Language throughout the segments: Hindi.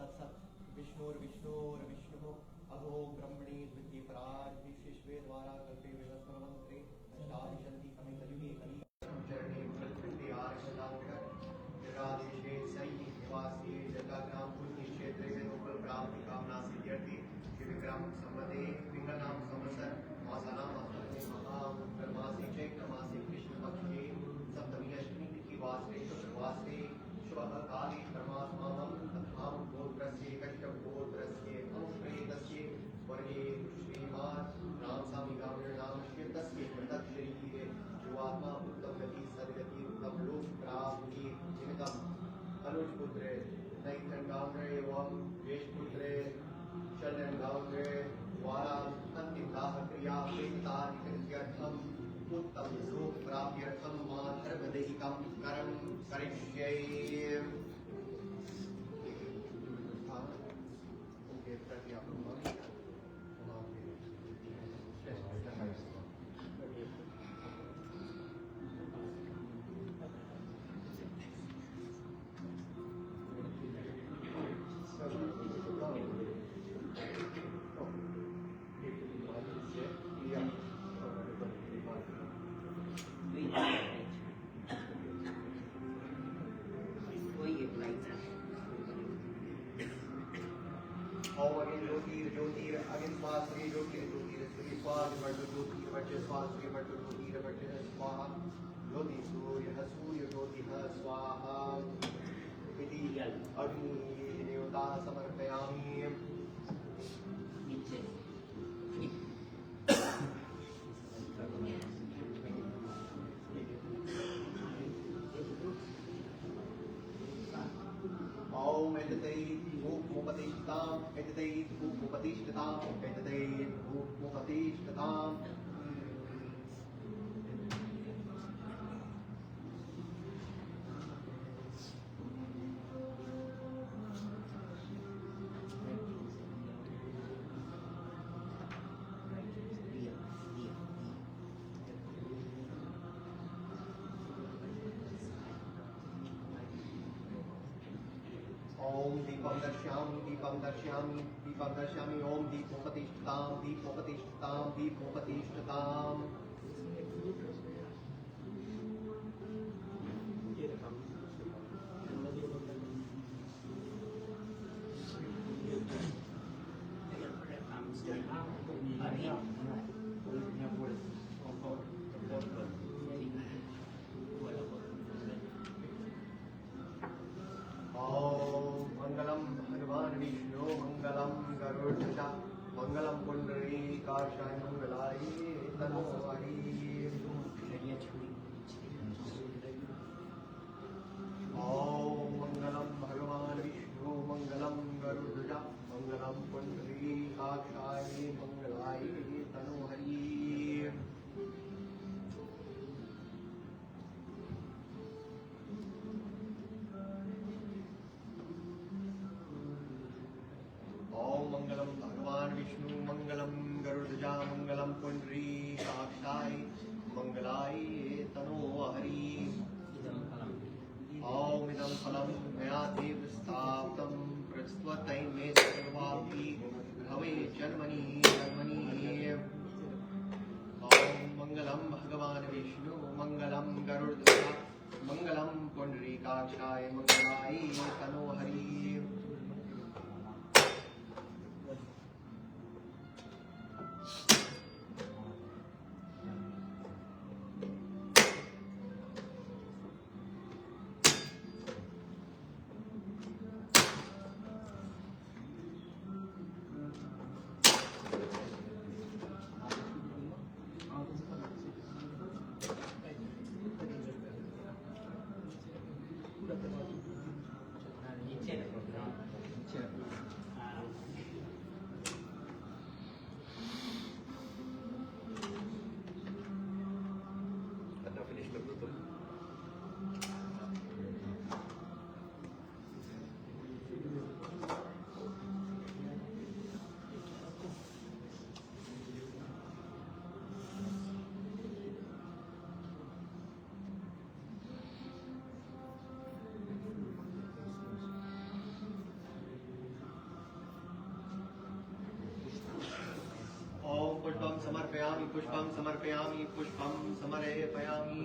तत्सत् विष्णुर्विष्णुर्विष्णुः अहो ब्रह्मणे द्वितीय पराज विश्वे द्वारा कल्पे विवस्वरमंत्रे अष्टादशन्ति कमितयुगे कलि चरणे प्रकृति आर्षदांकर जगादेशे सैन्य निवासी जगन्नाम पुण्य क्षेत्रे वेदोपल प्राप्ति कामना सिद्ध्यर्थी श्री विक्रम संवदे विक्रम संवत्सर मासानाम मासने महामासी चैत्र मासे कृष्ण पक्षे सप्तमी अष्टमी तिथि वासरे शुक्रवासरे शुभ काले परमात्मानं तथाम गोत्रस्य कश्यप गोत्रस्य अंशप्रेतस्य वर्गे श्रीमान रामस्वामी गावरे नामस्य तस्य मृतक शरीरे जीवात्मा उत्तम गति सद्गति उत्तम लोक प्राप्ति निमित्तम अनुज पुत्रे नैतन गावरे एवं वेश पुत्रे शरण गावरे द्वारा अंतिम दाह क्रिया प्रेतादिकृत्यर्थम उत्तम लोक प्राप्त्यर्थम मातृवदैकम कर्म करिष्ये अग्निदेवता समर्पयामि ओम एतदै भूपतिष्ठताम् एतदै भूपतिष्ठताम् एतदै भूपतिष्ठताम् दीपं दर्शयामि ओम दीपोपतिष्ठताम् दीपोपतिष्ठताम् दीपोपतिष्ठताम् मंगलम पुंडरीकाक्षाय मंगलाय तनोहरि ओम मंगलम भगवान विष्णु मंगलम गरुड़ध्वज मंगलम पुंडरीकाक्षाय मंगलाय तनोहरि मंगलम भगवान विष्णु मंगलम गरुड़ध्वजा मंगलम पुंडरीकाक्षाय मंगलाय तनोहरि ओम इदं फलं मया देव स्थापितं प्रस्त्वतै मे सर्वापि भवे जन्मनि ओम मंगलम भगवान विष्णु मंगलम गरुड़ध्वजा मंगलम पुंडरीकाक्षाय मंगलाय तनोहरि पुष्पं समर्पयामि पुष्पं समर्पयामि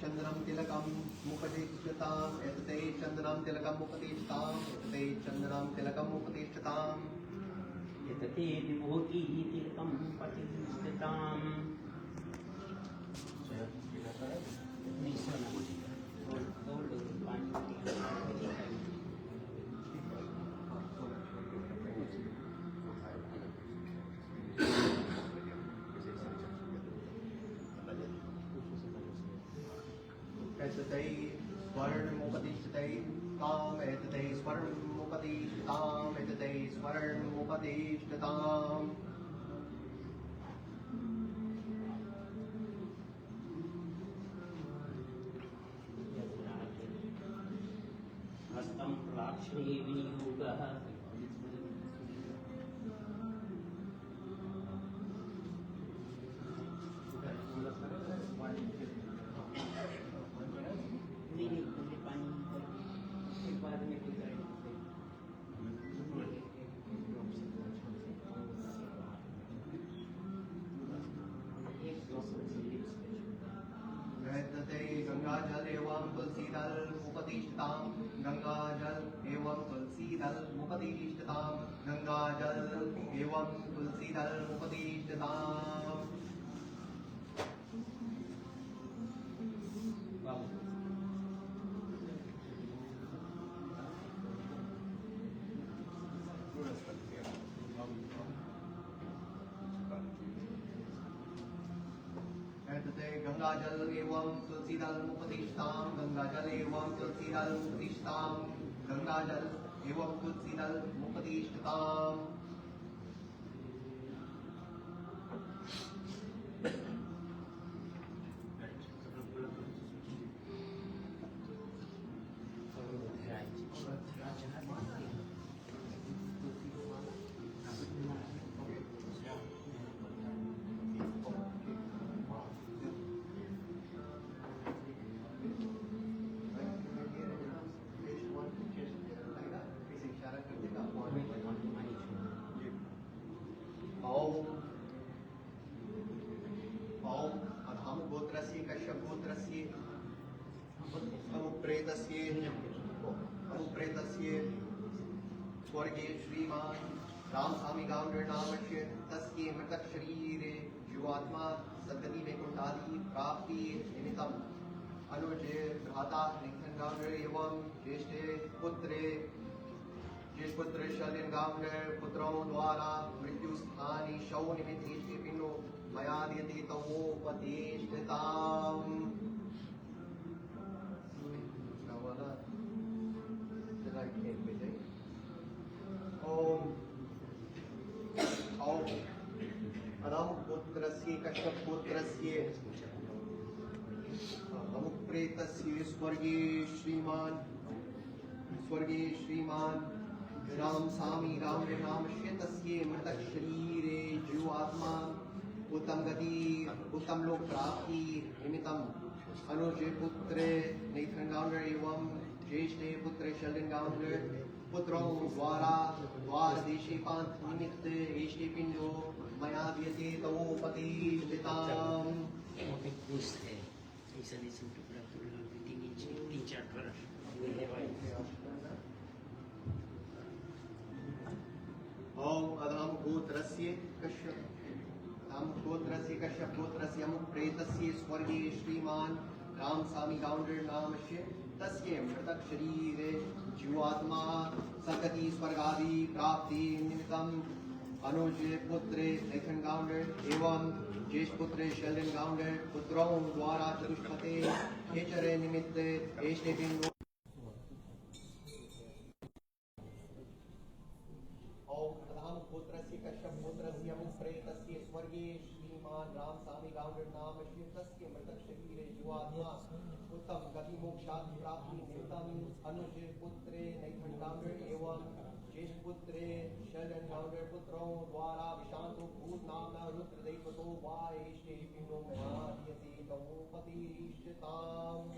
चंद्रम तिलकम मुपतिष्ठताम एतते चंद्रम तिलकम मुपतिष्ठताम एतते चंद्रम तिलकम मुपतिष्ठताम एतते विभूति तिलकम मुपतिष्ठताम एतते स्वर्णमुपतिष्ठताम एतते स्वर्णमुपतिष्ठताम एतते स्वर्णमुपतिष्ठताम हस्तं प्रलाक्षणे विनियोगः गंगाजल एवं तुलसी दल मुपतिष्ठताम गंगाजल एवं तुलसी दल मुपतिष्ठताम गंगाजल एवं तुलसी दल मुपतिष्ठताम गंगाजल एवं तुलसी दल मुपतिष्ठताम गंगाजल एवं तुलसी दल मुपतिष्ठताम गंगाजल एवं तुलसी दल मुपतिष्ठताम अनुप्रेतस्य स्वर्गे श्रीमान रामस्वामी गांधी नामस्य तस्य मृतक शरीरे जीवात्मा सद्गति वैकुंठादि प्राप्ति निमित्तम अनुज भ्राता निखन गांधी एवं ज्येष्ठ पुत्र शलिन गांधी पुत्रों द्वारा मृत्यु स्थानी शव निमित्त इष्टे पिंडो मया दीयते तवोपदेष्टताम् पुत्रस्य कश्यप पुत्रस्य अमुप्रेतस्य स्वर्गे श्रीमान राम स्वामी राम नामस्य तस्य मृतक शरीरे जीवात्मा उत्तम गति उत्तम लोक प्राप्ति निमित्तम अनुज पुत्र नेथन गांधी एवं ज्येष्ठ पुत्र शलिन गांधी पुत्रों द्वारा द्वार देशे पांच निमित्त इष्टे पिंडो मया दीयते तवोपदेष्टताम् ओम अधम गोत्रस्य कश्यप गोत्रस्य अमुप्रेतस्य स्वर्गे श्रीमान राम स्वामी गांधी नामस्य तस्य मृतक शरीरे जीवात्मा सद्गति स्वर्गादि प्राप्ति निमित्तम अनुज पुत्र लेखन गांधी एवं ज्येष्ठ पुत्र शल्यन गाउंडर पुत्रों द्वारा चतुष्पते खेचरे निमित्त एष्टे बिंदु और प्रधान पुत्रस्य कश्यप पुत्रस्य मुप्रेतस्य स्वर्गीय श्रीमान राम स्वामी गाउंडर नाम श्रीतस्य मृतक शरीरे जीवात्मा उत्तम गति मोक्षादि प्राप्ति निमित्तम अनुज पुत्रे नैथन गाउंडर एवं ज्येष्ठ पुत्रे शल्यन गाउंडर पुत्रों द्वारा विशांतो भूत नाम रुद्र दैवतो वा एष्टे पिंडो मयादियते गवोपतिष्ठताम्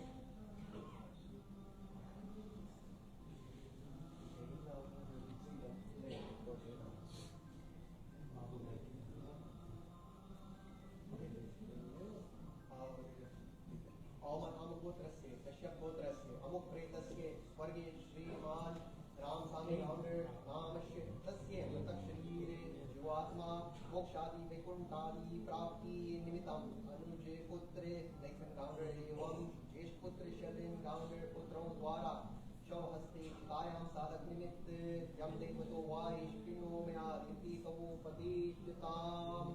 पुत्रस्य कश्यप पुत्रस्य अमुक प्रेतस्य स्वर्गीय श्रीमान राम स्वामी गाउंडर नामस्य तस्य मृतक शरीरे जीवात्मा मोक्षादि वैकुंठादि प्राप्ति निमित्तम अनुज पुत्रे नैथन गाउंडर एवं ज्येष्ठ पुत्र शल्यन गाउंडर पुत्रों द्वारा शवहस्ते चितायां साधक निमित्त यम देवतो वा ईश्विनो में आदिति कवोपतिष्ठताम्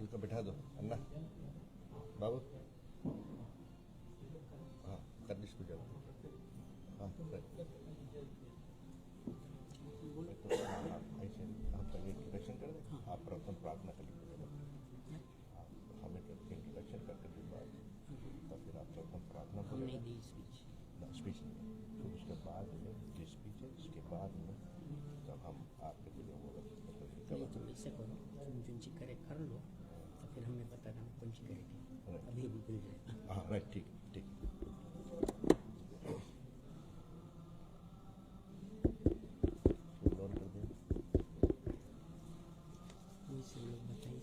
इनको बिठा दो अन्ना बाबू हाँ कर दी इसको जल्दी हाँ ऐसे हम पहले इंट्रोडक्शन कर दें आप प्रथम प्रार्थना कर लीजिए हम इंट्रोडक्शन करके के बाद तो फिर आप प्रथम प्रार्थना करें स्पीच नहीं फिर उसके बाद में जो स्पीच है उसके बाद में तब हम आपके लिए ऐसा करो तुम जो करे कर लो तो फिर हमें पता था कौन सी करेगी अभी भूल जाए हाँ राइट ठीक ठीक ऑन कर दें लोग बताइए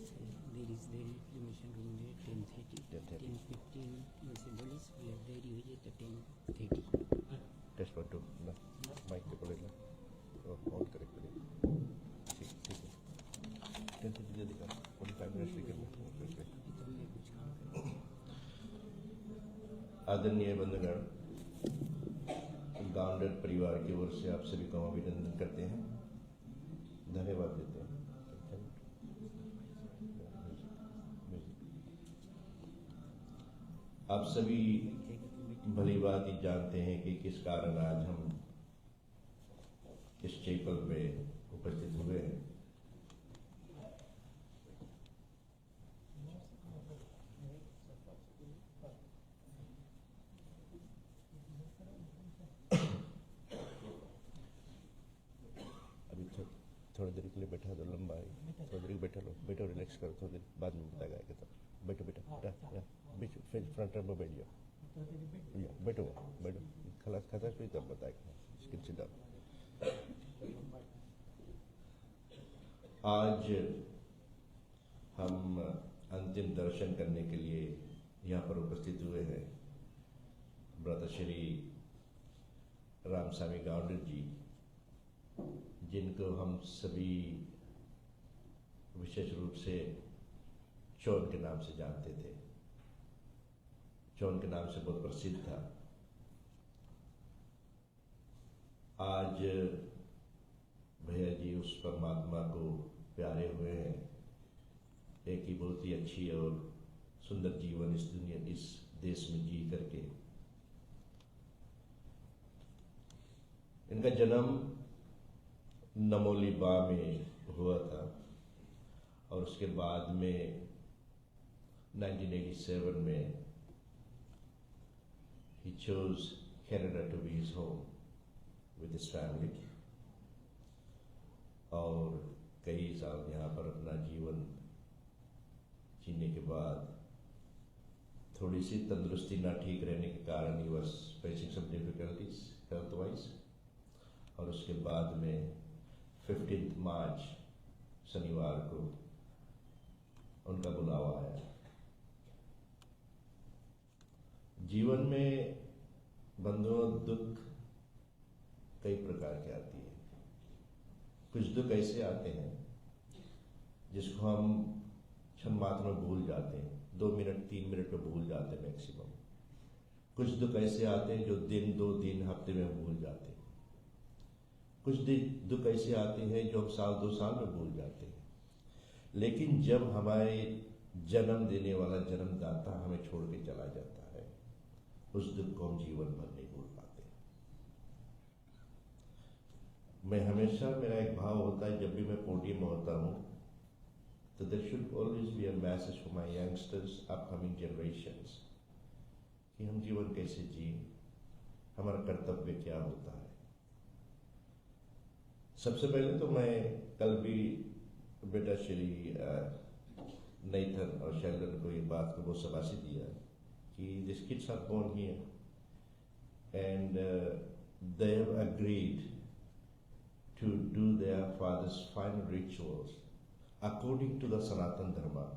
देर इज देरी एडमिशन रूम में 10:30 10:15 से बोलिस देरी हुई है तो 10:30 टेस्ट वन टू ना माइक पे बोले ना ऑन करेक्ट करिए ठीक ठीक है 10:30 दे देगा 45 मिनट्स लेकर आदरणीय बंधुगण गाउंडर परिवार की ओर से आप सभी को अभिनंदन करते हैं धन्यवाद देते हैं आप सभी भली बात ही जानते हैं कि किस कारण आज हम इस चैपल में उपस्थित हुए हैं थोड़ी देर के लिए बैठा दो लंबा थोड़ी देर बैठा लो बैठो रिलैक्स करो थोड़ी देर बाद में बताएगा आगे तब बैठो बैठो बीच फ्रंट में बैठ जाओ बैठो बैठो खलास खाता फिर तब बताएगा स्किन से डाल आज हम अंतिम दर्शन करने के लिए यहाँ पर उपस्थित हुए हैं ब्रदर श्री राम स्वामी गाउंडर जी जिनको हम सभी विशेष रूप से चौन के नाम से जानते थे चौन के नाम से बहुत प्रसिद्ध था आज भैया जी उस परमात्मा को प्यारे हुए हैं एक ही बहुत ही अच्छी और सुंदर जीवन इस दुनिया इस देश में जी करके इनका जन्म नमोली बा में हुआ था और उसके बाद में 1987 में he chose Canada to be his home with his family और कई साल यहाँ पर अपना जीवन जीने के बाद थोड़ी सी तंदुरुस्ती ना ठीक रहने के कारण he was facing some difficulties health wise और उसके बाद में 15 मार्च शनिवार को उनका बुलावा आया जीवन में बंधुओं दुख कई प्रकार के आती है कुछ दुख ऐसे आते हैं जिसको हम क्षण मात्र में भूल जाते हैं, 2 मिनट 3 मिनट में भूल जाते हैं मैक्सिमम। कुछ दुख ऐसे आते हैं जो दिन 2 दिन हफ्ते में भूल जाते हैं। कुछ दुख ऐसे आते हैं जो हम साल 2 साल में भूल जाते हैं। लेकिन जब हमारे जन्म देने वाला जन्मदाता हमें छोड़ के चला जाता है, उस दुख को हम जीवन भर नहीं भूल पाते। मैं हमेशा, मेरा एक भाव होता है जब भी मैं पोडियम में होता हूँ, तो there should always be a message for my youngsters, upcoming generations, कि हम जीवन कैसे जिए, हमारा कर्तव्य क्या होता है। सबसे पहले तो मैं कल भी बेटा श्री नेथन और शेल्डन को ये बात को बहुत शाबाशी दिया कि these kids are born here and they have agreed to do their father's final rituals according to the Sanatan Dharma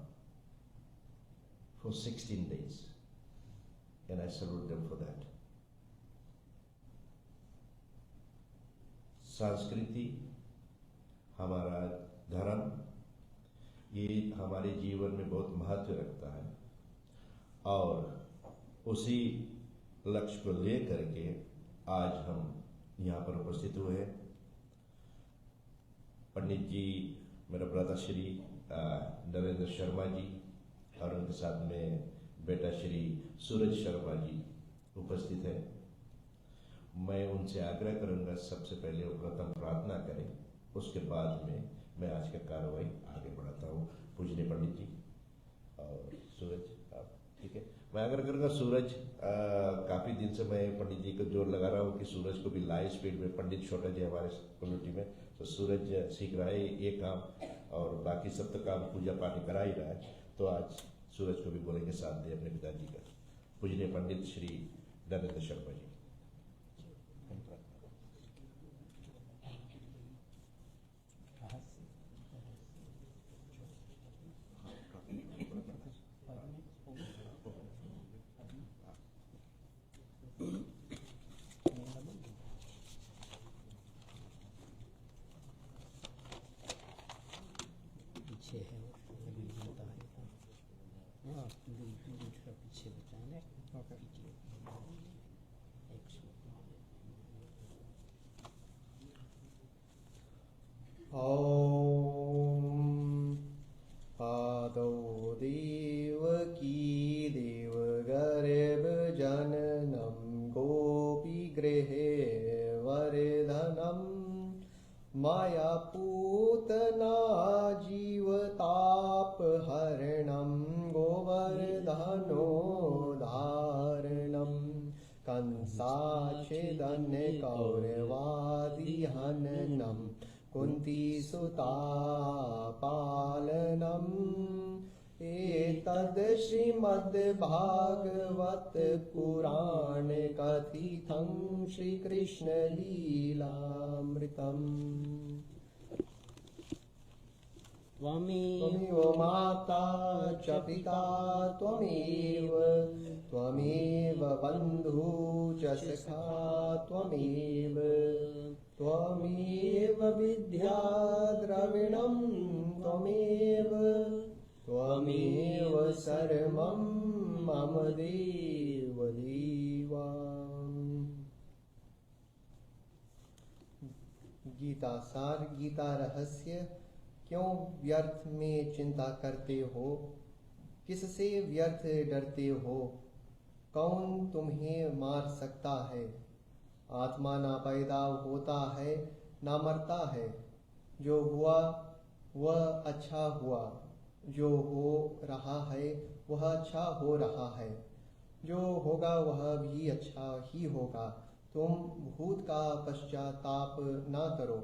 for 16 days, and I salute them for that. संस्कृति, हमारा धर्म, ये हमारे जीवन में बहुत महत्व रखता है और उसी लक्ष्य को लेकर के आज हम यहाँ पर उपस्थित हुए हैं। पंडित जी, मेरा ब्रदर श्री नरेंद्र शर्मा जी और उनके साथ में बेटा श्री सूरज शर्मा जी उपस्थित है। मैं उनसे आग्रह करूंगा सबसे पहले वो प्रथम प्रार्थना करें, उसके बाद में मैं आज का कार्रवाई आगे बढ़ाता हूँ। पूजनीय पंडित जी और सूरज, आप ठीक है। मैं आग्रह करूंगा सूरज, काफ़ी दिन से मैं पंडित जी को जोर लगा रहा हूँ कि सूरज को भी लाइव स्पीड में, पंडित छोटा जी हमारे कम्युनिटी में, तो सूरज सीख रहा है ये काम और बाकी सब तो काम पूजा पाठ करा ही रहा है, तो आज सूरज को भी बोलेंगे साथ दे अपने पिताजी का। पूजनीय पंडित श्री नरेंद्र शर्मा जी। पीछे है वो अभी बनता है, हाँ दूसरा पीछे बताना है। ॐ आदौ देवकी देवगर्भजननं गोपीगृहे वर्धनं माया पूतना जीवतापहरणं गोवर्धनोद्धारणं कंसाच्छेदनकौरवादिहननं कुन्तीसुतापालनम् एतद् श्रीमद्भागवत पुराण कथितं श्रीकृष्णलीलामृतम्। त्वमेव माता च पिता त्वमेव बन्धु च सखा त्वमेव विद्या द्रविणं त्वमेव सर्वं मम देव देवा। गीता सार, गीता रहस्य। क्यों व्यर्थ में चिंता करते हो, किससे व्यर्थ डरते हो? कौन तुम्हें मार सकता है? आत्मा ना पैदा होता है ना मरता है। जो हुआ वह अच्छा हुआ, जो हो रहा है वह अच्छा हो रहा है, जो होगा वह भी अच्छा ही होगा। तुम भूत का पश्चाताप ना करो,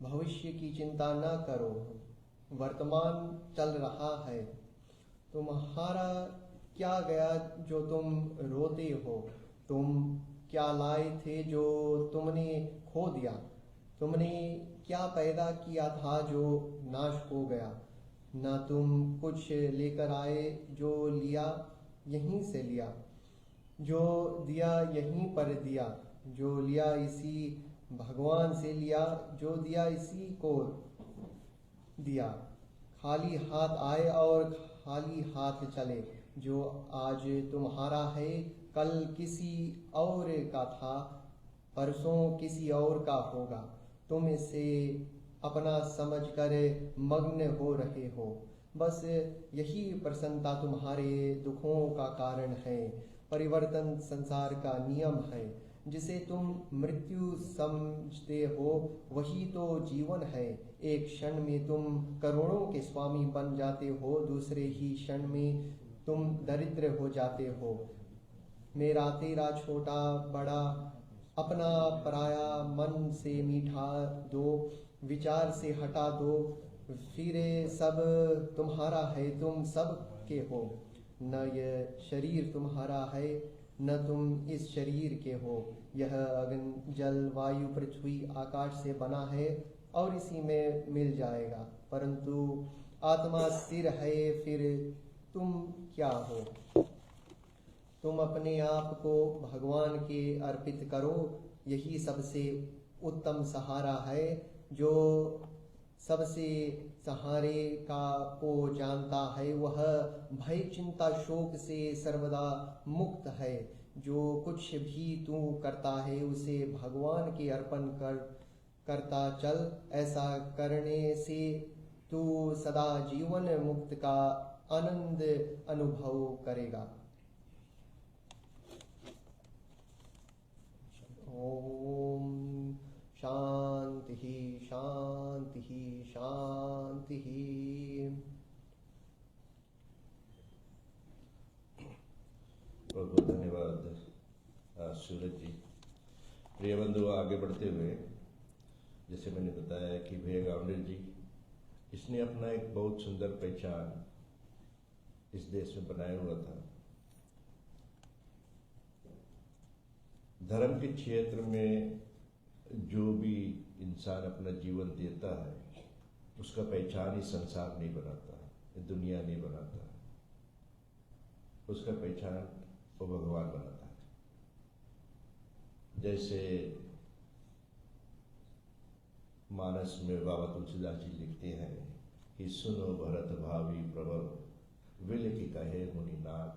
भविष्य की चिंता ना करो। वर्तमान चल रहा है, तुम्हारा क्या गया जो तुम रोते हो? तुम क्या लाए थे जो तुमने खो दिया? तुमने क्या पैदा किया था जो नाश हो गया? ना तुम कुछ लेकर आए, जो लिया यहीं से लिया, जो दिया यहीं पर दिया, जो लिया इसी भगवान से लिया, जो दिया इसी को दिया। खाली हाथ आए और खाली हाथ चले। जो आज तुम्हारा है कल किसी और का था, परसों किसी और का होगा। तुम इसे अपना समझकर मग्न हो रहे हो। बस यही प्रसन्नता तुम्हारे दुखों का कारण है। परिवर्तन संसार का नियम है। जिसे तुम मृत्यु समझते हो वही तो जीवन है। एक क्षण में तुम करोड़ों के स्वामी बन जाते हो, दूसरे ही क्षण में तुम दरिद्र हो जाते हो। मेरा तेरा छोटा बड़ा, अपना पराया, मन से मीठा दो, विचार से हटा दो। फिर सब तुम्हारा है, तुम सब के हो। न यह शरीर तुम्हारा है, न तुम इस शरीर के हो। यह अग्नि जल वायु पृथ्वी आकाश से बना है और इसी में मिल जाएगा। परंतु आत्मा स्थिर है, फिर तुम क्या हो? तुम अपने आप को भगवान के अर्पित करो। यही सबसे उत्तम सहारा है। जो सबसे सहारे का को जानता है वह भय चिंता शोक से सर्वदा मुक्त है। जो कुछ भी तू करता है उसे भगवान के अर्पण करता चल। ऐसा करने से तू सदा जीवन मुक्त का आनंद अनुभव करेगा। ओम शांति शांति शांति। बहुत बहुत धन्यवाद सूरज जी। प्रिय बंधु, आगे बढ़ते हुए जैसे मैंने बताया कि भैया गावंडे जी, इसने अपना एक बहुत सुंदर पहचान इस देश में बनाया हुआ था। धर्म के क्षेत्र में जो भी इंसान अपना जीवन देता है उसका पहचान ही संसार नहीं बनाता, दुनिया नहीं बनाता, उसका पहचान वो भगवान बनाता है। जैसे मानस में बाबा तुलसीदास जी लिखते हैं कि सुनो भरत भावी प्रभव, विल की कहे मुनिनाथ,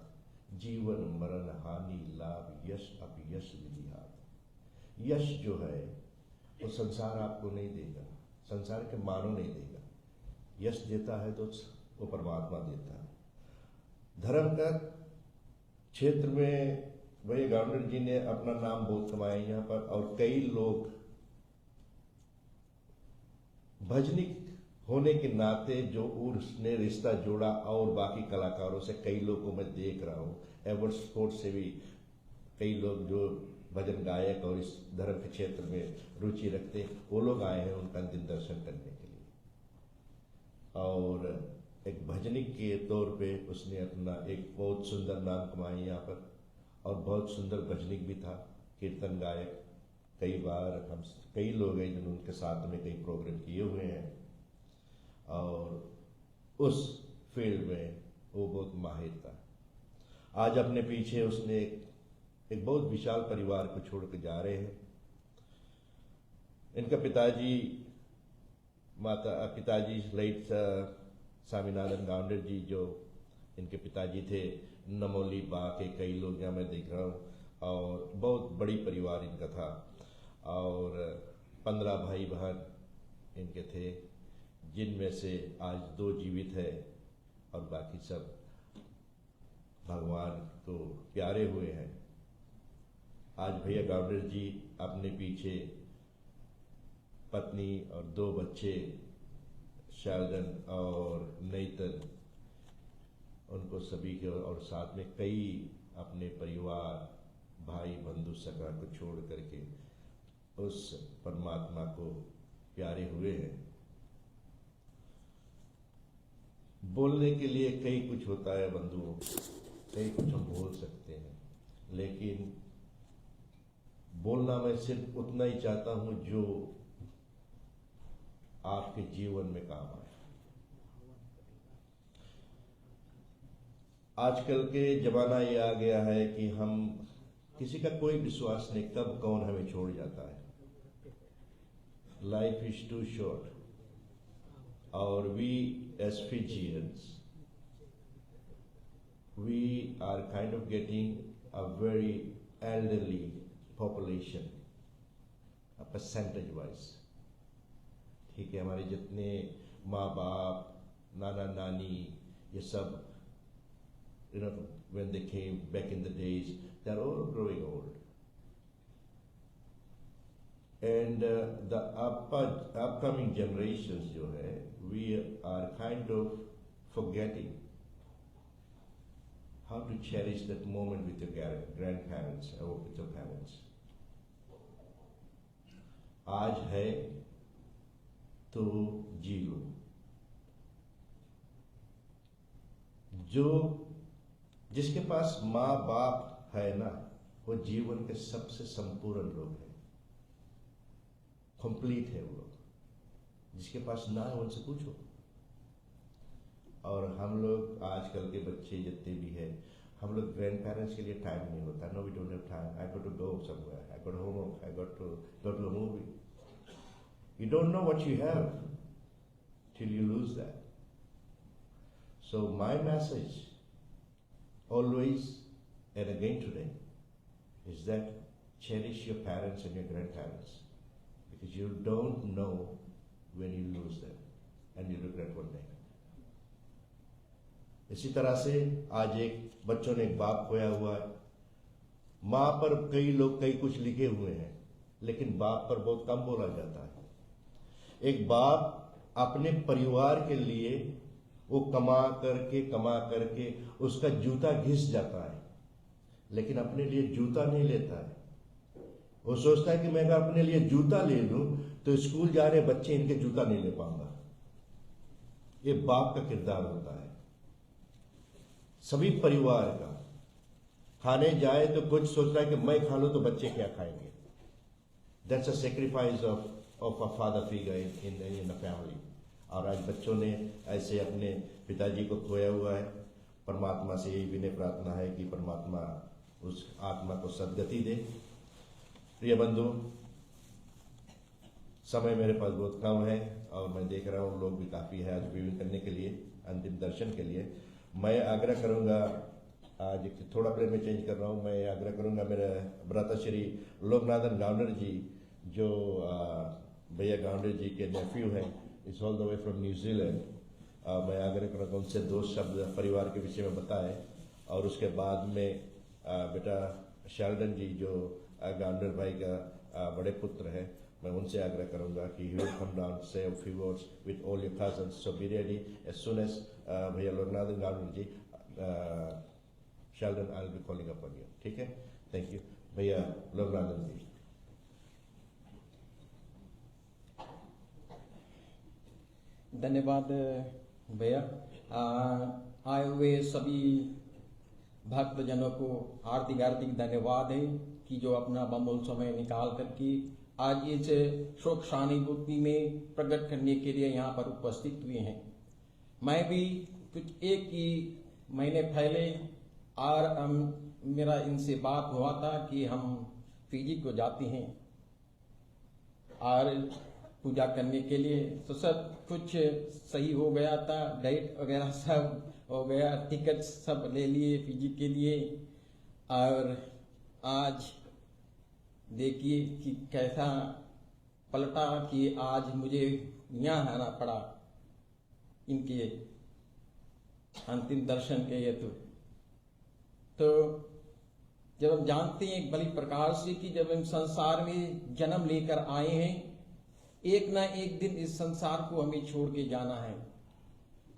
जीवन मरण हानि लाभ यश अपयश विधि हाथ। यश जो है वो संसार आपको नहीं देगा, संसार के मानो नहीं देगा। यश देता है तो वो परमात्मा देता है। धर्म का क्षेत्र में भैया गावंडे जी ने अपना नाम बहुत कमाया यहाँ पर, और कई लोग भजनिक होने के नाते जो उसने रिश्ता जोड़ा, और बाकी कलाकारों से कई लोगों में देख रहा हूँ, एवर्ड स्पोर्ट से भी कई लोग जो भजन गायक और इस धर्म के क्षेत्र में रुचि रखते हैं, वो लोग आए हैं उनका अंतिम दर्शन करने के लिए। और एक भजनिक के तौर पे उसने अपना एक बहुत सुंदर नाम कमाया यहाँ पर, और बहुत सुंदर भजनिक भी था, कीर्तन गायक। कई बार हम कई लोग हैं जिन्होंने उनके साथ में कई प्रोग्राम किए हुए हैं, और उस फील्ड में वो बहुत माहिर था। आज अपने पीछे उसने एक बहुत विशाल परिवार को छोड़ के जा रहे हैं। इनका पिताजी लाइट स्वामीनाथन गावंडे जी, जो इनके पिताजी थे, नमोली बा के कई लोग यहाँ मैं देख रहा हूँ, और बहुत बड़ी परिवार इनका था, और 15 भाई बहन इनके थे, जिनमें से आज 2 जीवित है और बाकी सब भगवान को प्यारे हुए हैं। आज भैया गावंडे जी अपने पीछे पत्नी और 2 बच्चे, शालगन और नईतन, उनको सभी के, और साथ में कई अपने परिवार भाई बंधु सगा को छोड़ करके उस परमात्मा को प्यारे हुए हैं। बोलने के लिए कई कुछ होता है बंधुओं, कई कुछ हम बोल सकते हैं, लेकिन बोलना मैं सिर्फ उतना ही चाहता हूं जो आपके जीवन में काम आए। आजकल के जमाना ये आ गया है कि हम किसी का कोई विश्वास नहीं, कब कौन हमें छोड़ जाता है। life is too short, or we as Fijians, we are kind of getting a very elderly population, percentage wise. ठीक है, हमारे जितने माँ बाप, नाना नानी, ये सब, when they came back in the days, they are all growing old. And the upcoming generations जो है, we are kind of forgetting how to cherish that moment with your grandparents or with your parents. आज है तो जी लो. जो जिसके पास माँ बाप है ना, वो जीवन के सबसे संपूर्ण लोग हैं, कंप्लीट है वो लोग. जिसके पास ना है उनसे पूछो. और हम लोग आजकल के बच्चे जितने भी हैं, हम लोग ग्रैंड पेरेंट्स के लिए टाइम नहीं होता. No we don't have time. I got to go somewhere, I got homework, I got to go to a movie. You don't know what you have till you lose that. So my message always and again today is that cherish your parents and your grandparents, because you don't know when you lose them and you regret one day. इसी तरह से आज एक बच्चों ने एक बाप खोया हुआ है. माँ पर कई लोग कई कुछ लिखे हुए हैं, लेकिन बाप पर बहुत कम बोला जाता है. एक बाप अपने परिवार के लिए वो कमा करके उसका जूता घिस जाता है, लेकिन अपने लिए जूता नहीं लेता है. वो सोचता है कि मैं अगर अपने लिए जूता ले लूं तो स्कूल जा रहे बच्चे इनके जूता नहीं ले पाऊंगा. ये बाप का किरदार होता है. सभी परिवार का खाने जाए तो कुछ सोचता है कि मैं खा लूं तो बच्चे क्या खाएंगे. That's a sacrifice of a father figure in the family. और आज बच्चों ने ऐसे अपने पिताजी को खोया हुआ है. परमात्मा से यही विनय प्रार्थना है कि परमात्मा उस आत्मा को सद्गति दे. प्रिय बंधु, समय मेरे पास बहुत कम है और मैं देख रहा हूँ लोग भी काफ़ी है आज विविध करने के लिए, अंतिम दर्शन के लिए. मैं आग्रह करूँगा, आज थोड़ा प्लेन में चेंज कर रहा हूँ, मैं आग्रह करूँगा मेरे भ्राता श्री लोकनाथन गावंडर जी, जो भैया गावंडर जी के नेफ्यू हैं, is all the way from New Zealand. मैं आग्रह करूँगा उनसे दो शब्द परिवार के विषय में बताएं. और उसके बाद में बेटा शेल्डन जी जो गावंडर भाई का बड़े पुत्र है, मैं उनसे आग्रह करूँगा कि he will come down, say a few words with all your cousins. So be ready as soon as भैया Loganathan Gounder ji, Sheldon, I will be calling upon you. ठीक है, थैंक यू. भैया लोकनाथन जी. धन्यवाद भैया. आए हुए सभी भक्तजनों को हार्दिक धन्यवाद है कि जो अपना बहुमूल्य समय निकाल करके आज इस शोक सहानुभूति में प्रकट करने के लिए यहाँ पर उपस्थित हुए हैं. मैं भी कुछ एक ही महीने पहले और मेरा इनसे बात हुआ था कि हम फिजी को जाते हैं और पूजा करने के लिए. तो सब कुछ सही हो गया था, डाइट वगैरह सब हो गया, टिकट सब ले लिए फिजी के लिए. और आज देखिए कि कैसा पलटा कि आज मुझे यहाँ आना पड़ा इनके अंतिम दर्शन के हेतु. तो जब हम जानते हैं एक बड़ी प्रकार से कि जब हम संसार में जन्म लेकर आए हैं, एक ना एक दिन इस संसार को हमें छोड़ के जाना है.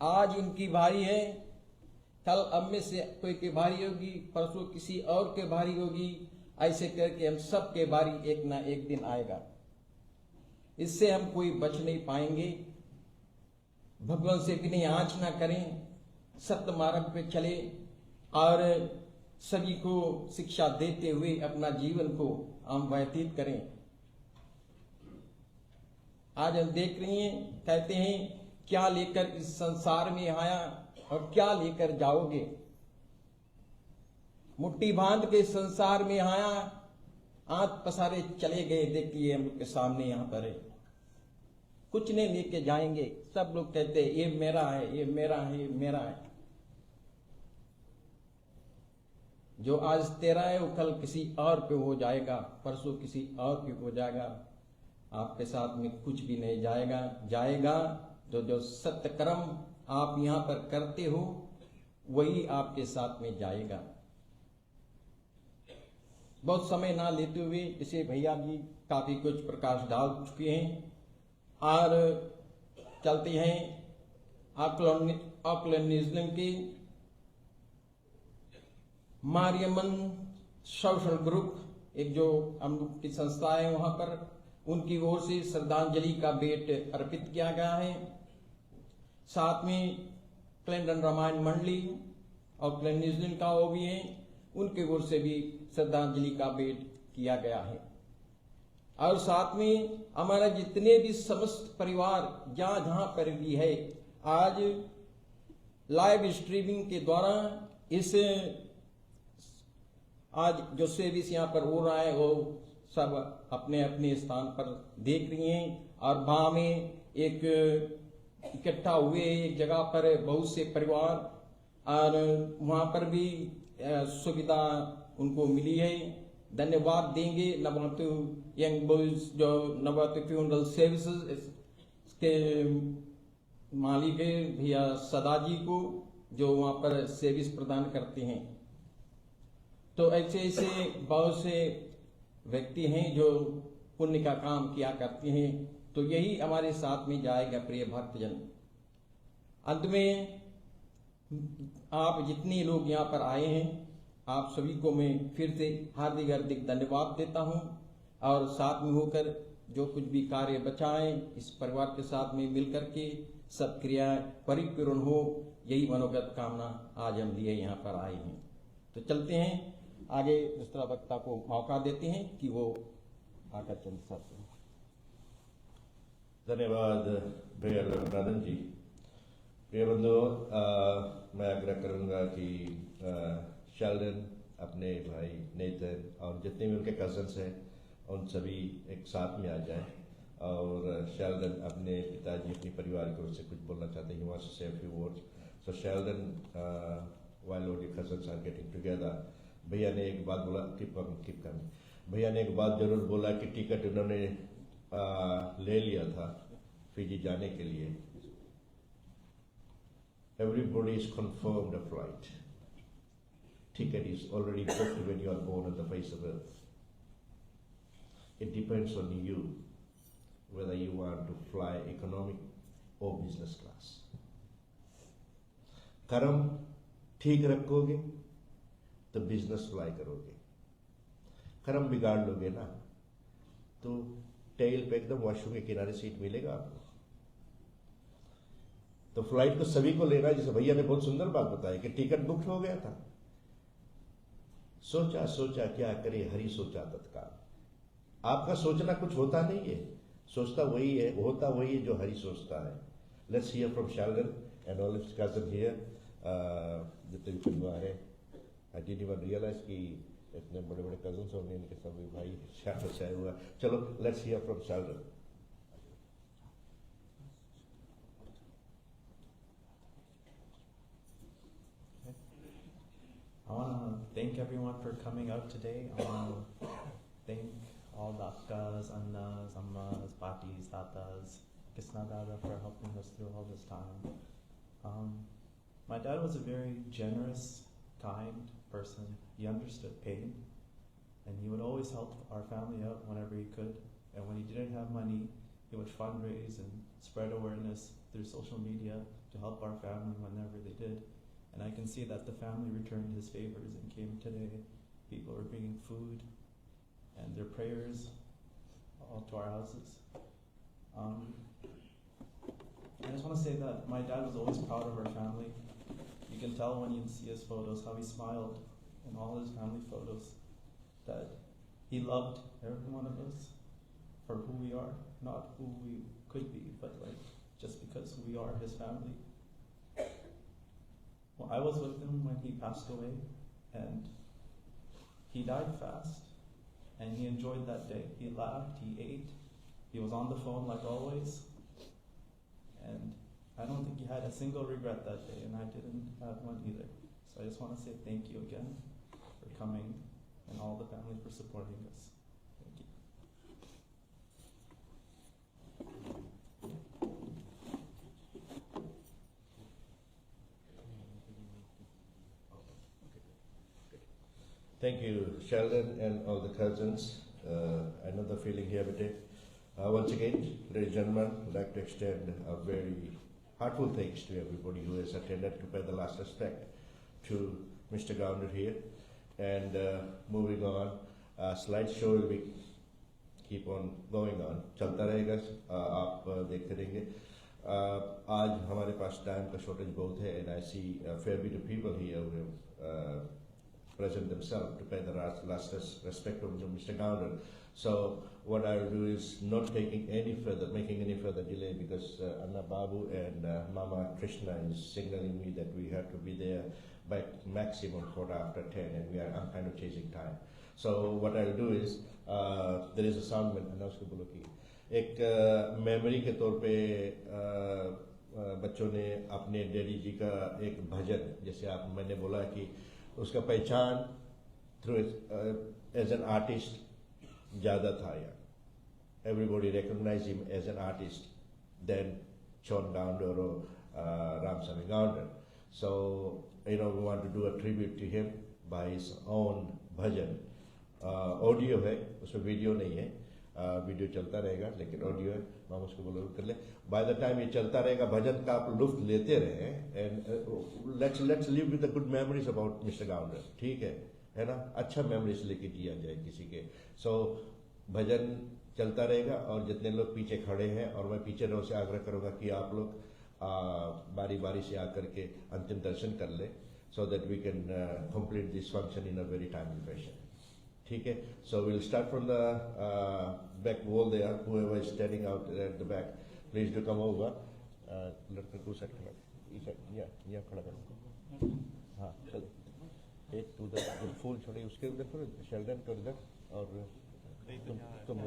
आज इनकी बारी है, कल अब में से कोई की बारी होगी, परसों किसी और के बारी होगी. ऐसे करके हम सब के बारी एक ना एक दिन आएगा. इससे हम कोई बच नहीं पाएंगे. भगवान से भी नहीं आँच ना करें, सत्य मार्ग पे चले और सभी को शिक्षा देते हुए अपना जीवन को हम व्यतीत करें. आज हम देख रहे हैं, कहते हैं क्या लेकर इस संसार में आया और क्या लेकर जाओगे. मुट्ठी बांध के संसार में आया, आंख पसारे चले गए. देखिए हम लोग के सामने यहाँ पर है. कुछ नहीं लेके जाएंगे। सब लोग कहते हैं ये मेरा है, ये मेरा है, ये मेरा है। जो आज तेरा है वो कल किसी और पे हो जाएगा, परसों किसी और पे हो जाएगा। आपके साथ में कुछ भी नहीं जाएगा। जो सत्य कर्म आप यहाँ पर करते हो वही आपके साथ में जाएगा। बहुत समय ना लेते हुए इसे भैया जी काफी कुछ प्रकाश डाल चुके हैं और चलते हैं ऑकलैंडिज्म की मारियमन सोशल ग्रुप, एक जो हम लोग की संस्था है वहां पर, उनकी ओर से श्रद्धांजलि का भेंट अर्पित किया गया है। साथ में क्लेंडन रामायण मंडली और क्लेंडनिज्म का वो भी है, उनके ओर से भी श्रद्धांजलि का भेंट किया गया है। और साथ में हमारा जितने भी समस्त परिवार जहां जहां पर भी है, आज लाइव स्ट्रीमिंग के द्वारा इस आज जो सर्विस यहाँ पर हो रहा है वो सब अपने अपने स्थान पर देख रही हैं। और वहां में एक इकट्ठा हुए एक जगह पर बहुत से परिवार, और वहां पर भी सुविधा उनको मिली है। धन्यवाद देंगे नवरात्र यंग बॉयज जो नवरात्र फ्यूनरल सर्विसेज के मालिक है भैया सदा जी को, जो वहां पर सर्विस प्रदान करते हैं। तो ऐसे ऐसे बहुत से व्यक्ति हैं जो पुण्य का काम किया करते हैं। तो यही हमारे साथ में जाएगा प्रिय भक्तजन। अंत में आप जितने लोग यहाँ पर आए हैं, आप सभी को मैं फिर से हार्दिक हार्दिक धन्यवाद देता हूँ। और साथ में होकर जो कुछ भी कार्य बचा है, इस परिवार के साथ में मिलकर के सब क्रियाएं परिपूर्ण हो, यही मनोगत कामना आज हम लिए यहाँ पर आए हैं। तो चलते हैं आगे, दूसरा वक्ता को मौका देते हैं कि वो आकर चंद सब। धन्यवाद भैया रघुनाथन जी। प्रिय बंधु, मैं आग्रह करूंगा कि शेल्डन, अपने भाई नेथन और जितने भी उनके कजन्स हैं उन सभी एक साथ में आ जाएं। और शेल्डन अपने पिताजी, अपने परिवार की ओर से कुछ बोलना चाहते हैं। He wants to say a few words. So Sheldon, while all your cousins are getting together, भैया ने एक बात बोला, भैया ने एक बात जरूर बोला कि टिकट उन्होंने ले लिया था फिजी जाने के लिए। Everybody is confirmed a flight. Ticket is already booked when you are born on the face of earth. It depends on you whether you want to fly economic or business class. कर्म ठीक रखोगे तो बिजनेस फ्लाई करोगे, कर्म बिगाड़ लोगे ना तो टेल पे एकदम वॉशरूम के किनारे सीट मिलेगा आपको। तो फ्लाइट को सभी को लेना है। जैसे भैया ने बहुत सुंदर बात बताई कि टिकट बुक हो गया था, सोचा सोचा क्या करे, हरि सोचा तत्काल। आपका सोचना कुछ होता नहीं है, सोचता वही है, होता वही है जो हरि सोचता है। Let's hear from Sheldon and all his cousin here, जितने भी परिवार है। आई डिडंट इवन रियलाइज कि इतने बड़े बड़े कजन्स होंगे, इनके सभी भाई शायद हुआ। चलो let's hear from Sheldon. I want to thank everyone for coming out today. I want to thank all the akkas, annas, ammas, patis, tatas, Kisna Dada for helping us through all this time. My dad was a very generous, kind person. He understood pain, and he would always help our family out whenever he could. And when he didn't have money, he would fundraise and spread awareness through social media to help our family whenever they did. And I can see that the family returned his favors and came today. People are bringing food and their prayers all to our houses. I just want to say that my dad was always proud of our family. You can tell when you see his photos how he smiled in all his family photos, that he loved every one of us for who we are, not who we could be, but like just because we are his family. Well, I was with him when he passed away, and he died fast, and he enjoyed that day. He laughed, he ate, he was on the phone like always, And I don't think he had a single regret that day, and I didn't have one either. So I just want to say thank you again for coming, and all the family for supporting us. Thank you. Thank you, Sheldon and all the cousins. I know the feeling here today. Once again, ladies and gentlemen, I'd like to extend a very heartfelt thanks to everybody who has attended to pay the last respect to Mr. Gounder here. And moving on, slideshow will be keep on going on. चलता रहेगा, आप देखते रहेंगे. आज हमारे पास टाइम का शॉर्टेज बहुत है, and I see a fair bit of people here who have present themselves to pay the last respect to Mr. Gounder. So what I will do is not making any further delay, because Anna Babu and Mama Krishna is signaling me that we have to be there by maximum 10:15, and I'm kind of chasing time. So what I'll do is there is a sound man, उसको बोलो कि एक मेमोरी के तौर पे बच्चों ने अपने डैडी जी का एक भजन, जैसे मैंने बोला कि उसका पहचान थ्रू एज एन आर्टिस्ट ज़्यादा था यार. Everybody recognized him as an artist than John Gounder or Ramsamy Gounder. So, we want to do a tribute to him by his own bhajan. Audio है, उसमें वीडियो नहीं है. वीडियो चलता रहेगा, लेकिन ऑडियो है. हम उसको बोलो कर ले. By the time ये चलता रहेगा, भजन का आप लुफ्त लेते रहे. And let's live with the good memories about Mr. Gounder. ठीक है ना? अच्छा मेमोरीज लेके जिया जाए किसी के. So भजन चलता रहेगा, और जितने लोग पीछे खड़े हैं, और मैं पीछे रो से आग्रह करूंगा कि आप लोग बारी बारी से आकर के अंतिम दर्शन कर ले, so that we can complete this function in a very timely fashion. ठीक है? So we'll start from the back wall there. Whoever is standing out at the back, please do come over. लड़के को सेट खड़ा, इस या खड़ा करो. हाँ, चलो. एक उधर फूल छोड़े, उसके उधर करो, शेल्डन कर उधर, और तुम